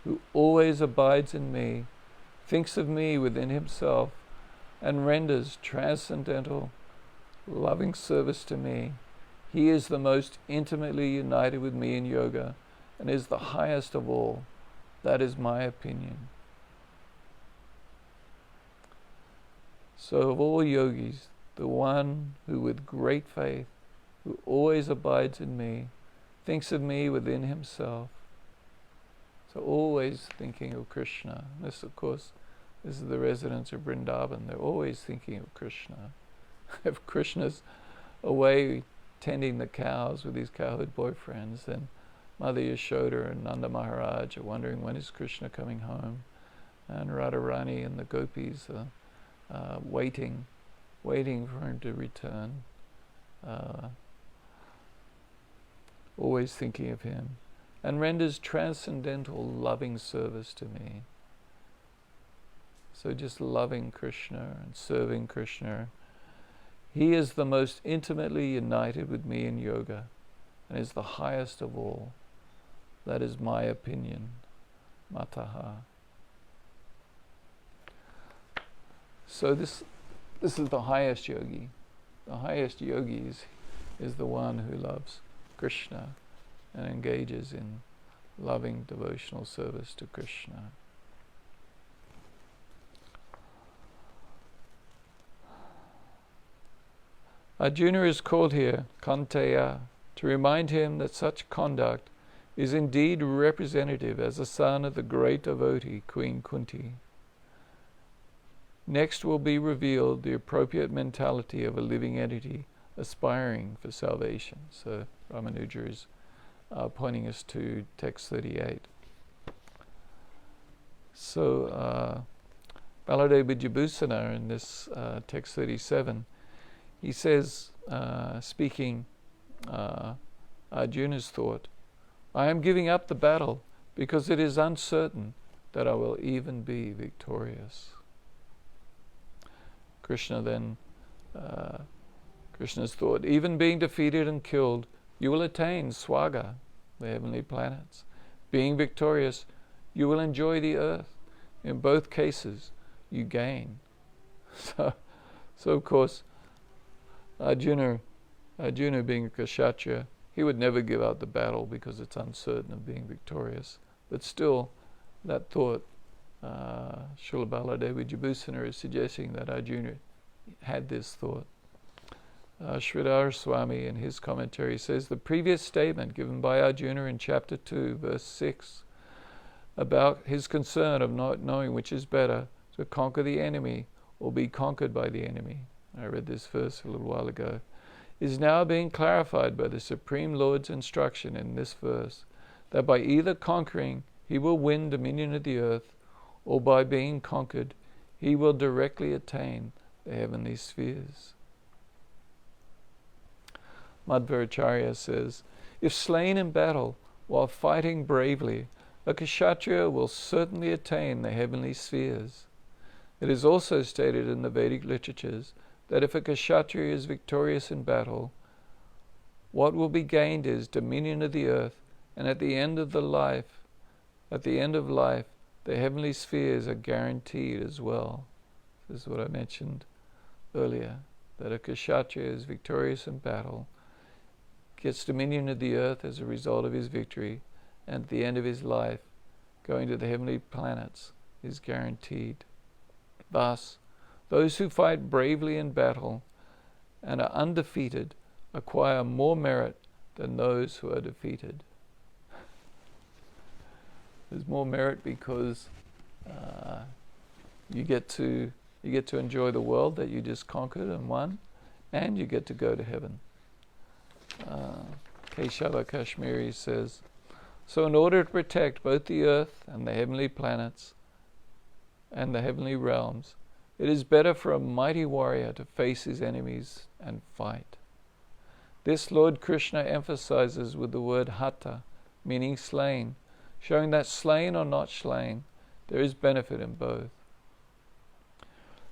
who always abides in me, thinks of me within himself, and renders transcendental, loving service to me, he is the most intimately united with me in yoga, and is the highest of all. That is my opinion. So of all yogis, the one who with great faith, who always abides in me, thinks of me within himself. So always thinking of Krishna. This, of course, this is the residents of Vrindavan. They're always thinking of Krishna. If Krishna's away tending the cows with his cowherd boyfriends, then Mother Yashoda and Nanda Maharaj are wondering, when is Krishna coming home? And Radharani and the gopis are waiting for him to return. Always thinking of him. And renders transcendental loving service to me. So just loving Krishna and serving Krishna. He is the most intimately united with me in yoga, and is the highest of all. That is my opinion. Mataha. So this is the highest yogi. The highest yogi is the one who loves Krishna and engages in loving devotional service to Krishna. Arjuna is called here Kanteya to remind him that such conduct is indeed representative as a son of the great devotee Queen Kuntī. Next will be revealed the appropriate mentality of a living entity aspiring for salvation. So Ramanuja is pointing us to text 38. So Baladeva Vijayabhusana in this text 37, he says, speaking Arjuna's thought, I am giving up the battle because it is uncertain that I will even be victorious. Krishna then, Krishna's thought, even being defeated and killed, you will attain Swaga, the heavenly planets. Being victorious, you will enjoy the earth. In both cases, you gain. So of course, Arjuna being a Kshatriya, he would never give up the battle because it's uncertain of being victorious. But still, that thought, Srila Baladeva Vijayabhusana is suggesting that Arjuna had this thought. Sridhar Swami in his commentary says, the previous statement given by Arjuna in chapter 2, verse 6, about his concern of not knowing which is better, to conquer the enemy or be conquered by the enemy. I read this verse a little while ago. Is now being clarified by the Supreme Lord's instruction in this verse, that by either conquering he will win dominion of the earth, or by being conquered he will directly attain the heavenly spheres. Madhvaracharya says, if slain in battle while fighting bravely, a Kshatriya will certainly attain the heavenly spheres. It is also stated in the Vedic literatures that if a Kshatriya is victorious in battle, what will be gained is dominion of the earth And at the end of life, the heavenly spheres are guaranteed as well. This is what I mentioned earlier, that a kshatriya is victorious in battle, gets dominion of the earth as a result of his victory, and at the end of his life, going to the heavenly planets is guaranteed. Thus, those who fight bravely in battle and are undefeated acquire more merit than those who are defeated. There's more merit because you get to enjoy the world that you just conquered and won, and you get to go to heaven. Keshala Kashmiri says, so in order to protect both the earth and the heavenly planets and the heavenly realms, it is better for a mighty warrior to face his enemies and fight. This Lord Krishna emphasizes with the word hata, meaning slain, showing that slain or not slain, there is benefit in both.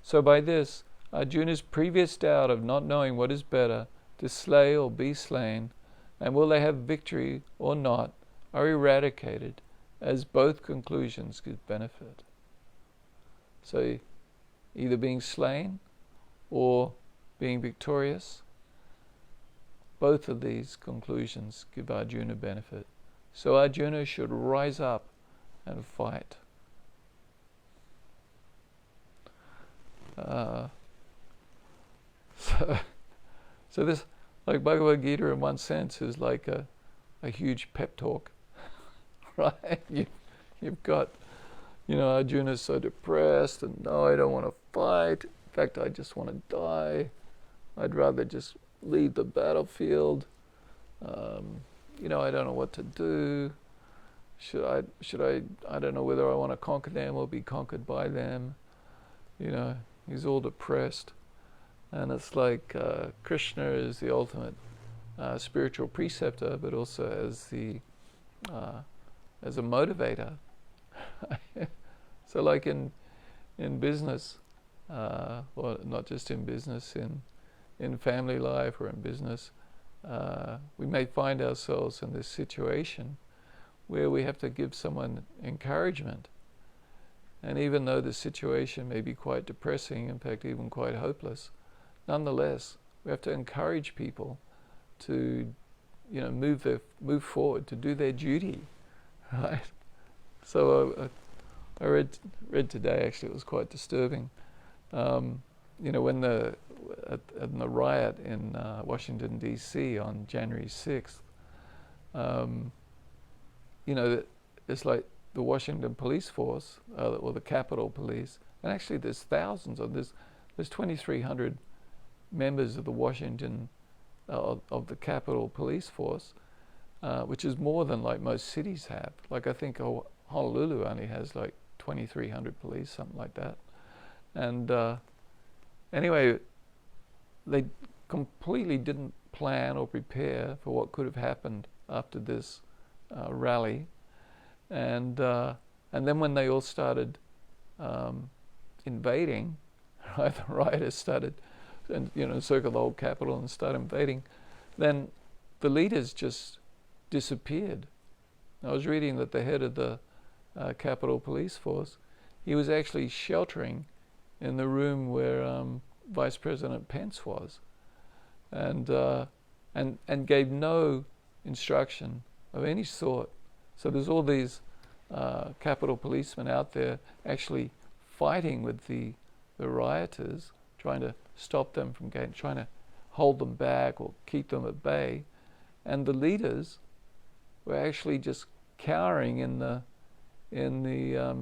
So by this, Arjuna's previous doubt of not knowing what is better, to slay or be slain, and will they have victory or not, are eradicated, as both conclusions give benefit. So either being slain or being victorious, both of these conclusions give Arjuna benefit. So Arjuna should rise up and fight. So this, like Bhagavad Gita in one sense, is like a huge pep talk, right? You've got, Arjuna's so depressed and no, I don't want to fight. In fact, I just want to die. I'd rather just leave the battlefield. I don't know what to do. Should I don't know whether I want to conquer them or be conquered by them. He's all depressed. And it's like Krishna is the ultimate spiritual preceptor, but also as a motivator. So like in business, or not just in business, in family life or in business, we may find ourselves in this situation where we have to give someone encouragement. And even though the situation may be quite depressing, in fact even quite hopeless, nonetheless, we have to encourage people to, move forward, to do their duty, right? So I read today, actually, it was quite disturbing. When in the riot in Washington D.C. on January 6th, it's like the Washington police force, or the Capitol Police, and actually there's thousands of there's 2,300 members of the Washington of the Capitol Police Force, which is more than like most cities have. Like I think Honolulu only has like 2,300 police, something like that. And anyway, they completely didn't plan or prepare for what could have happened after this rally. And then when they all started invading, right, the rioters started and encircle the whole Capitol and start invading, then the leaders just disappeared. I was reading that the head of the Capitol Police Force, he was actually sheltering in the room where Vice President Pence was, and gave no instruction of any sort. So there's all these Capitol policemen out there actually fighting with the rioters, trying to stop them from trying to hold them back or keep them at bay, and the leaders were actually just cowering in the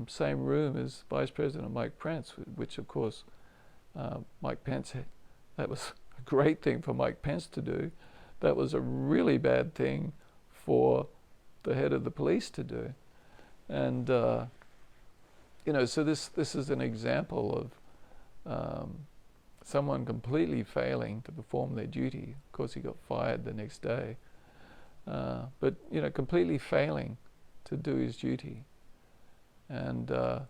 same room as Vice President Mike Pence, which of course Mike Pence, that was a great thing for Mike Pence to do. That was a really bad thing for the head of the police to do. And so this is an example of someone completely failing to perform their duty. Of course, he got fired the next day, but completely failing to do his duty. And so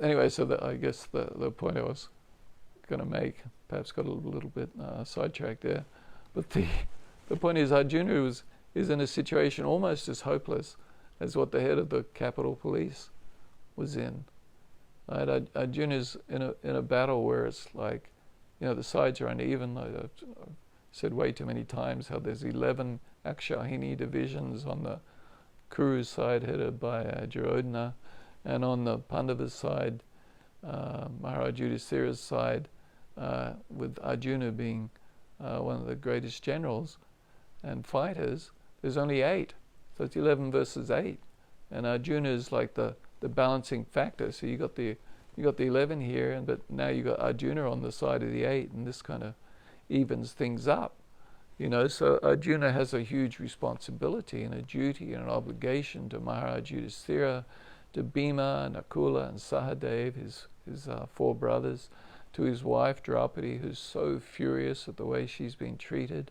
anyway, so I guess the point I was going to make perhaps got a little bit sidetracked there, but the the point is Arjuna is in a situation almost as hopeless as what the head of the Capitol Police was in. Right? Arjuna's in a battle where it's like, the sides are uneven. I've said way too many times how there's 11 Akshahini divisions on the Kuru's side headed by Duryodhana, and on the Pandava's side, Maharaj Yudhisthira's side, with Arjuna being one of the greatest generals and fighters, there's only 8. So it's 11 versus 8. And Arjuna is like the balancing factor. So you got the 11 here, but now you got Arjuna on the side of the 8, and this kind of evens things up. So Arjuna has a huge responsibility and a duty and an obligation to Maharaj Yudhisthira, to Bhima, Nakula, and Sahadev, his 4 brothers, to his wife Draupadi, who's so furious at the way she's been treated,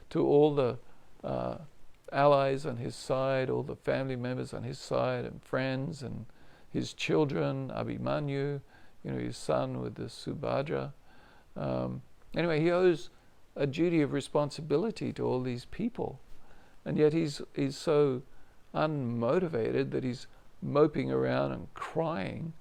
to all the allies on his side, all the family members on his side, and friends, and his children, Abhimanyu, his son with the Subhadra. Anyway, he owes a duty of responsibility to all these people, and yet he's so unmotivated that he's moping around and crying.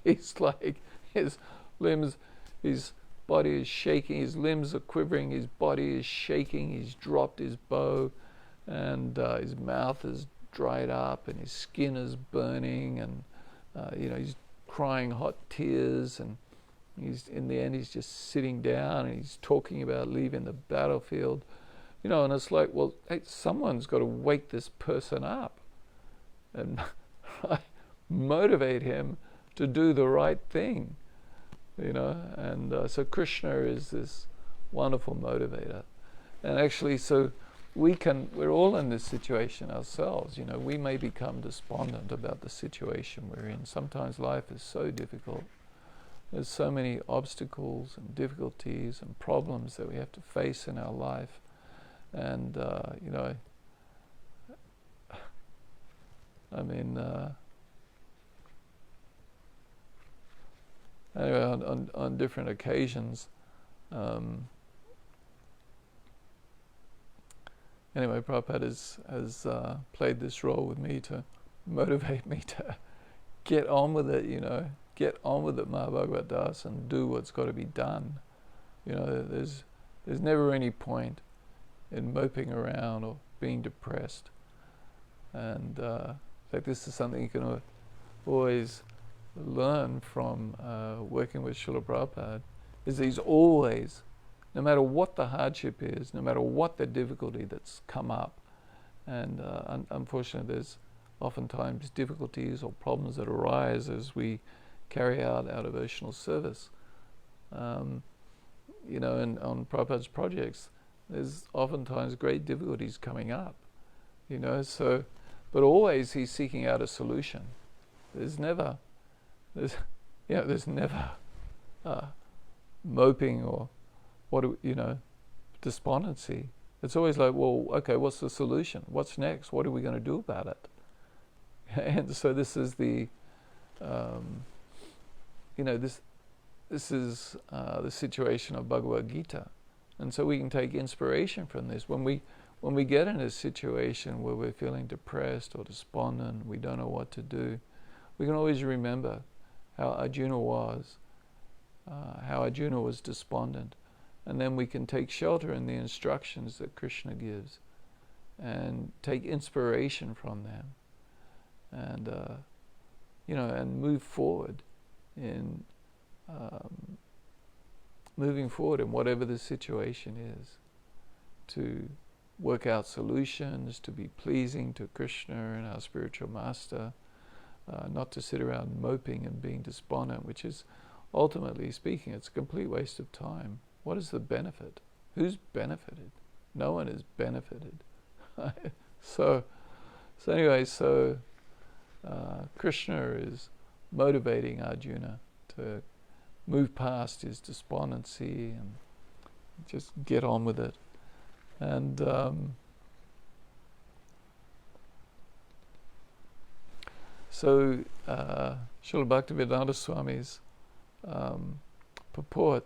He's like, his limbs, his body is shaking, his limbs are quivering, his body is shaking, he's dropped his bow, and his mouth is dried up, and his skin is burning, and he's crying hot tears, and in the end he's just sitting down, and he's talking about leaving the battlefield, and it's like, well, hey, someone's got to wake this person up and motivate him to do the right thing, and so Krishna is this wonderful motivator. And actually, so we're all in this situation ourselves. We may become despondent about the situation we're in. Sometimes life is so difficult. There's so many obstacles and difficulties and problems that we have to face in our life. And, anyway, on different occasions, anyway, Prabhupada has played this role with me to motivate me to get on with it, get on with it, Bhagavad Das, and do what's got to be done. There's never any point in moping around or being depressed. And in fact, this is something you can always learn from working with Srila Prabhupada, is he's always, no matter what the hardship is, no matter what the difficulty that's come up, and unfortunately there's oftentimes difficulties or problems that arise as we carry out our devotional service. And on Prabhupada's projects, there's oftentimes great difficulties coming up, but always he's seeking out a solution. There's never moping or despondency. It's always like, well, okay, what's the solution? What's next? What are we going to do about it? And so this is the, this is the situation of Bhagavad Gita, and so we can take inspiration from this. When we get in a situation where we're feeling depressed or despondent, we don't know what to do, we can always remember how Arjuna was despondent, and then we can take shelter in the instructions that Krishna gives and take inspiration from them, and and move forward in moving forward in whatever the situation is, to work out solutions, to be pleasing to Krishna and our spiritual master, not to sit around moping and being despondent, which is, ultimately speaking, it's a complete waste of time. What is the benefit? Who's benefited? No one is benefited. So Krishna is motivating Arjuna to move past his despondency and just get on with it. And so Srila Bhaktivedanta Swami's purport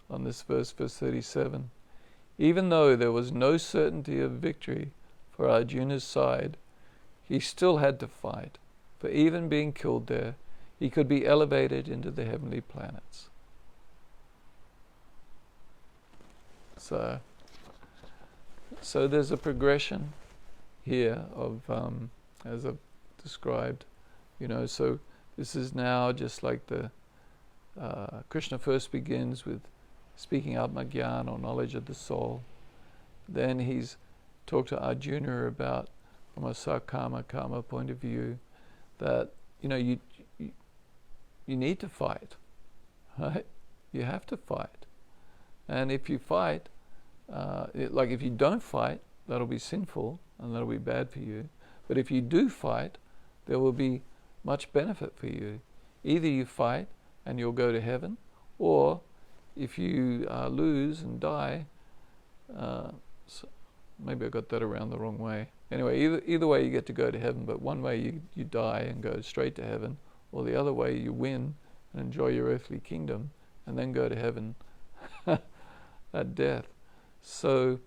on this verse 37, even though there was no certainty of victory for Arjuna's side, he still had to fight. For even being killed there, he could be elevated into the heavenly planets. So there's a progression here of, as I've described, so this is now just like the Krishna first begins with speaking Atmagyan, or knowledge of the soul. Then he's talked to Arjuna about, from a karma point of view, that you need to fight, right? You have to fight, and if you fight, like if you don't fight, that'll be sinful and that'll be bad for you. But if you do fight, there will be much benefit for you. Either you fight and you'll go to heaven, or if you lose and die, so maybe I got that around the wrong way. Anyway, either way you get to go to heaven, but one way you die and go straight to heaven, or the other way you win and enjoy your earthly kingdom and then go to heaven at death. So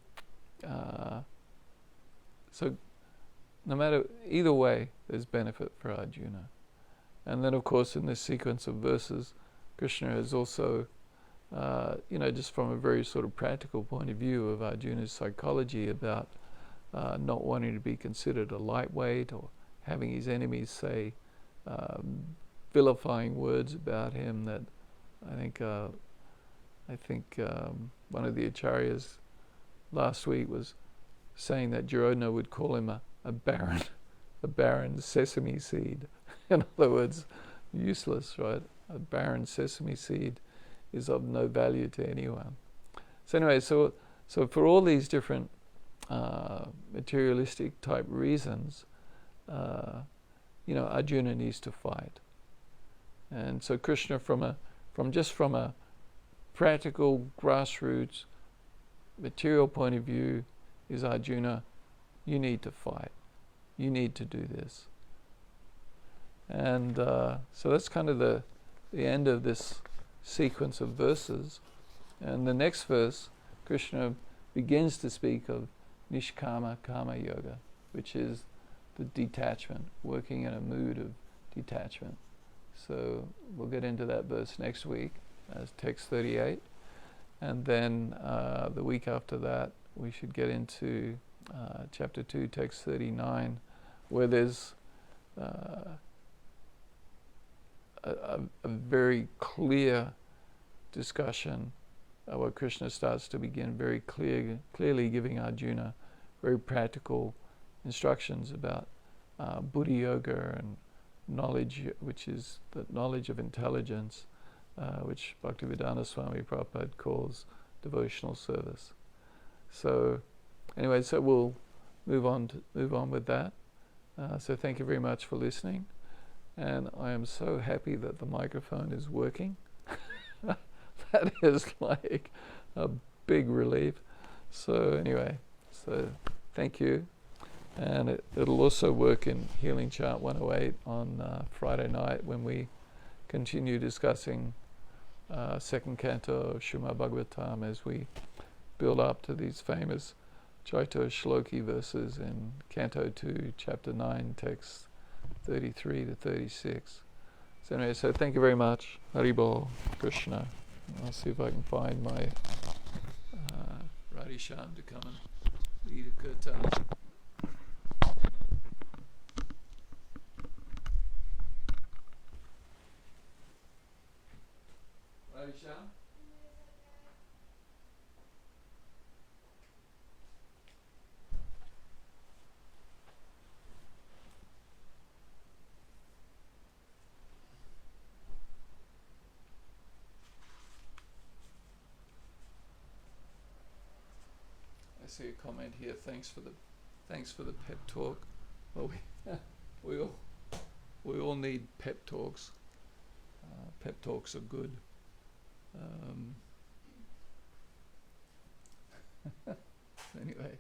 no matter, either way, there's benefit for Arjuna. And then, of course, in this sequence of verses, Krishna has also, just from a very sort of practical point of view of Arjuna's psychology about not wanting to be considered a lightweight, or having his enemies say vilifying words about him. That I think one of the acharyas last week was saying that Duryodhana would call him a barren sesame seed. In other words, useless, right? A barren sesame seed is of no value to anyone. So anyway, so for all these different materialistic type reasons, Arjuna needs to fight. And so Krishna, from a practical grassroots material point of view, is Arjuna, you need to fight. You need to do this. And so that's kind of the end of this sequence of verses. And the next verse, Krishna begins to speak of Nishkama Kama Yoga, which is the detachment, working in a mood of detachment. So we'll get into that verse next week as text 38. And then the week after that, we should get into chapter 2, text 39, where there's a very clear discussion where Krishna starts to begin very clearly giving Arjuna very practical instructions about Buddhi Yoga and knowledge, which is the knowledge of intelligence, which Bhaktivedanta Swami Prabhupada calls devotional service. So anyway, so we'll move on with that. So thank you very much for listening, and I am so happy that the microphone is working. That is like a big relief. So anyway, so thank you. And it'll also work in Healing Chant 108 on Friday night when we continue discussing second canto of Srimad Bhagavatam as we build up to these famous Chaito Shloki verses in Canto 2, Chapter 9, text 33 to 36. So anyway, so thank you very much. Haribol, Krishna. I'll see if I can find my Radhi Shyam to come and lead a kirtan. Radhi Shyam? I see a comment here. Thanks for the pep talk. Well, we all need pep talks. Pep talks are good. Anyway,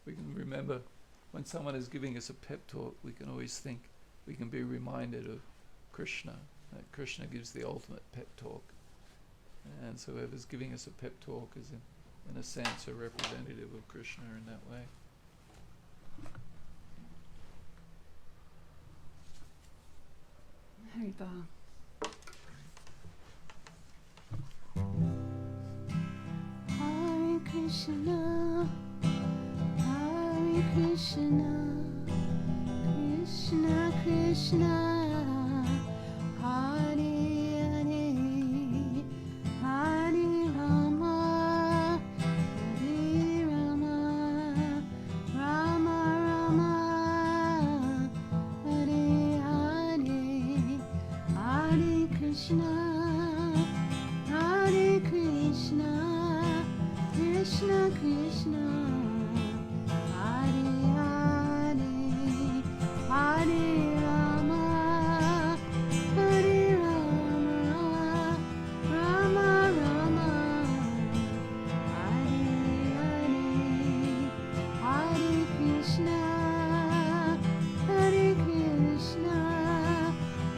we can remember when someone is giving us a pep talk, we can always think, we can be reminded of Krishna. That Krishna gives the ultimate pep talk. And so whoever's giving us a pep talk is in a sense, are representative of Krishna in that way. Haribol. Hare Krishna, Hare Krishna, Krishna Krishna, Hare Hare, Hare Rama, Hare Rama, Rama Rama, Hare Hare, Hare Krishna, Hare Krishna, Krishna Krishna, Hare Hare, Hare Rama, Hare Rama, Rama Rama, Hare Hare, Hare Krishna, Hare Krishna,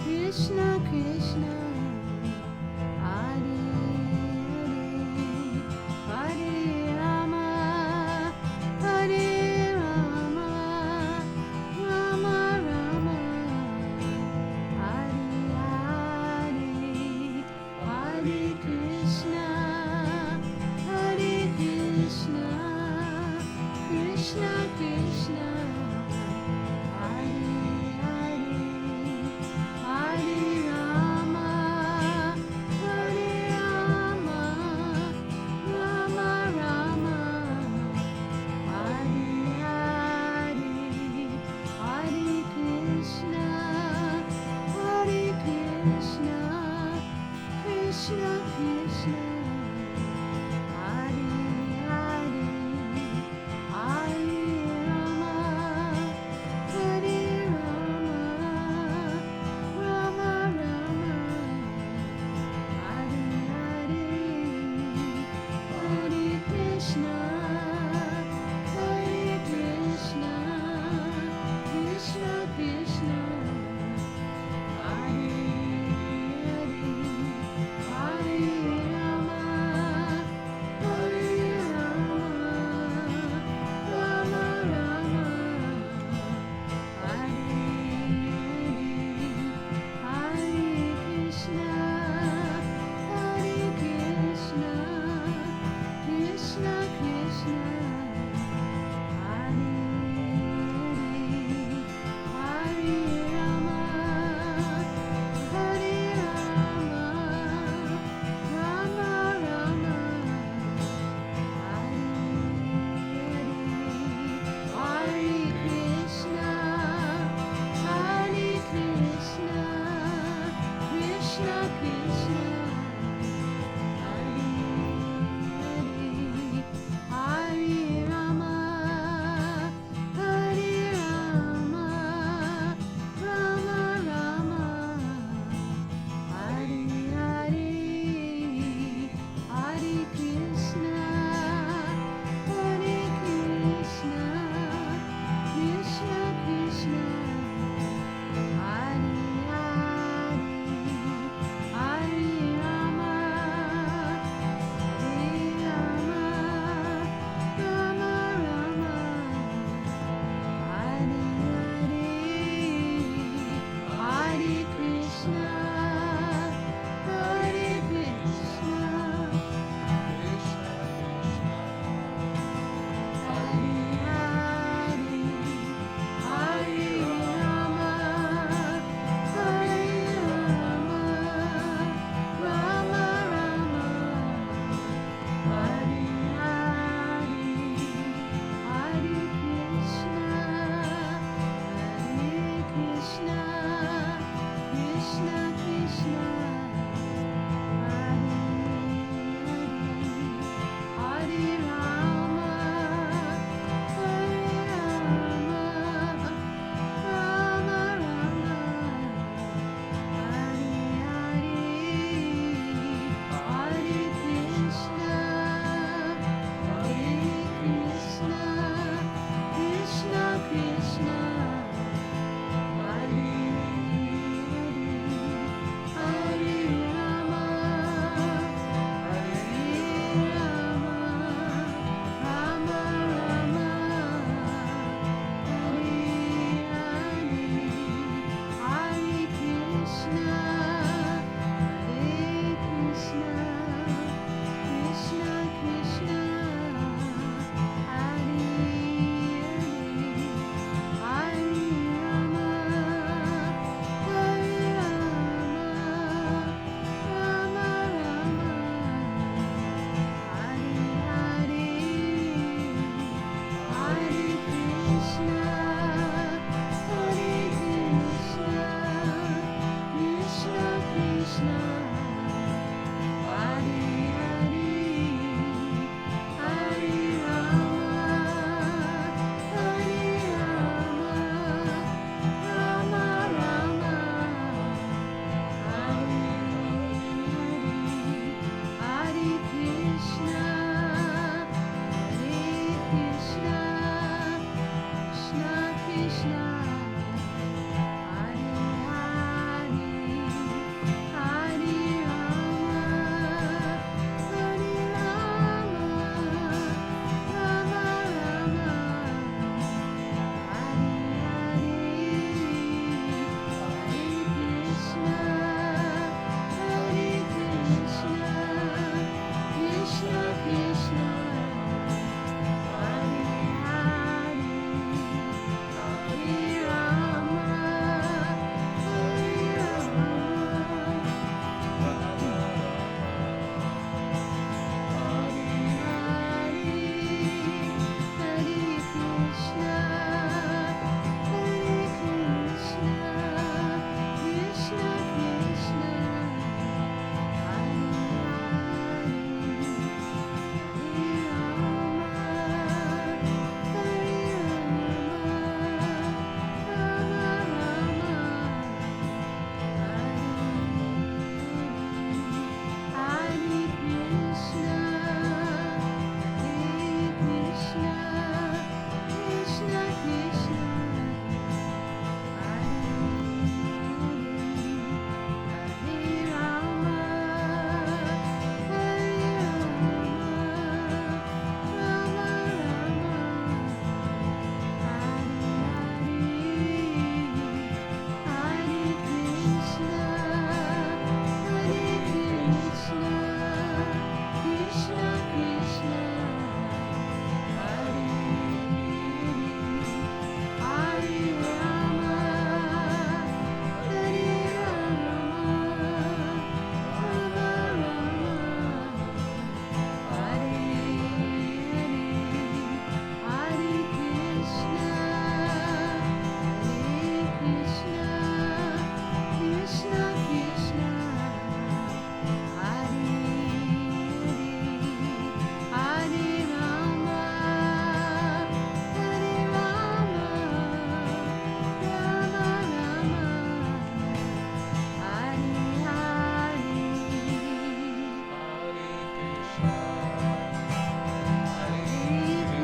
Krishna Krishna, Hare Hare, Hare Rama,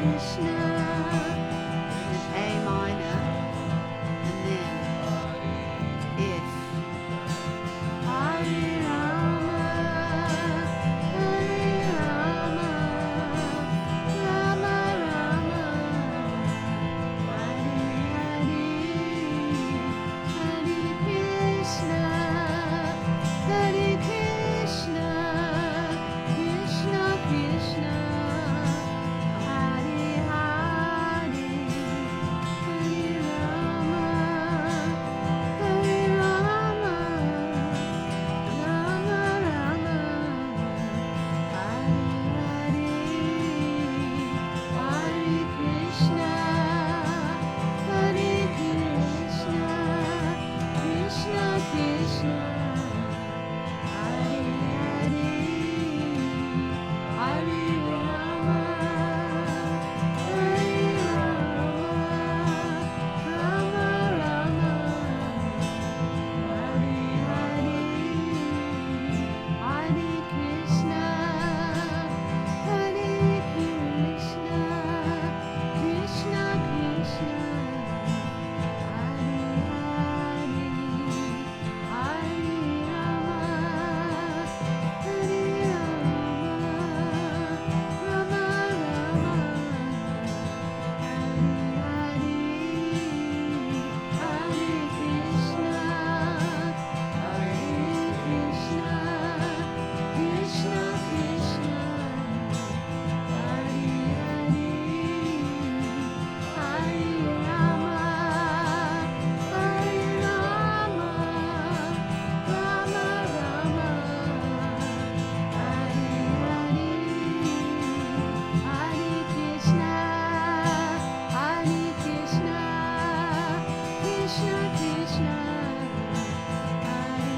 Krishna. A minor, and then F. Hare Rama, Hare Rama, Rama Rama, Hare Hare, Hare Krishna, Krishna Krishna, Hare Hare, Hare Rama, Hare Rama, Rama Rama, Hare Hare, Hare Krishna, Hare Krishna, Krishna Krishna, Hare Hare, Hare Rama, Hare Rama, Rama Rama, Hare Hare, Hare Krishna, Hare Krishna, Krishna Krishna, Hare Hare, Hare Rama, Hare Rama, Rama Rama, Hare Krishna, Krishna Krishna, Hare Rama, Hare Rama, Rama Rama, Hare Krishna, Krishna Krishna, Hare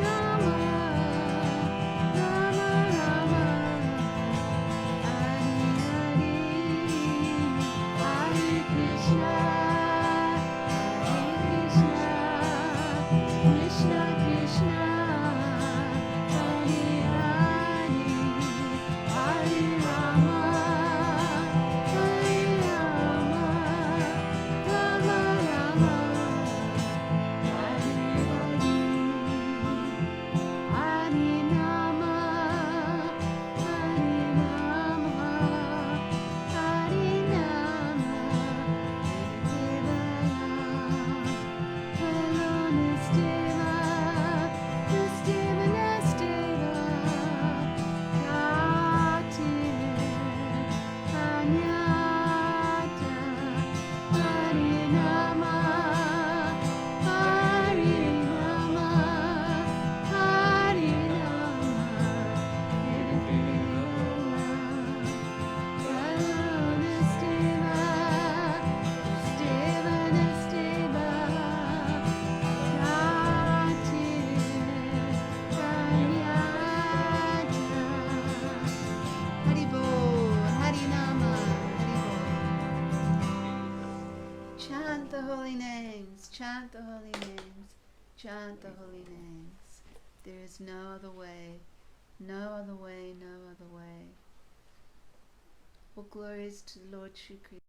Rama, Rama Rama, Hare Krishna, Krishna Krishna, Hare Rama, Rama Rama, Hare Nama, Hare Nama, Hare Nama, Hello Nasteva, Nasteva, Nasteva, Kartir, Anyata, Hare Nama, Hare Nama, Hare Nama, Hello Nasteva, Nasteva, Nasteva, Kartir, Anyata, Haribo, Harinama, Haribo. Chant the holy names, chant the holy names, chant the holy names. There is no other way, no other way, no other way. All glories to the Lord Shri Krishna.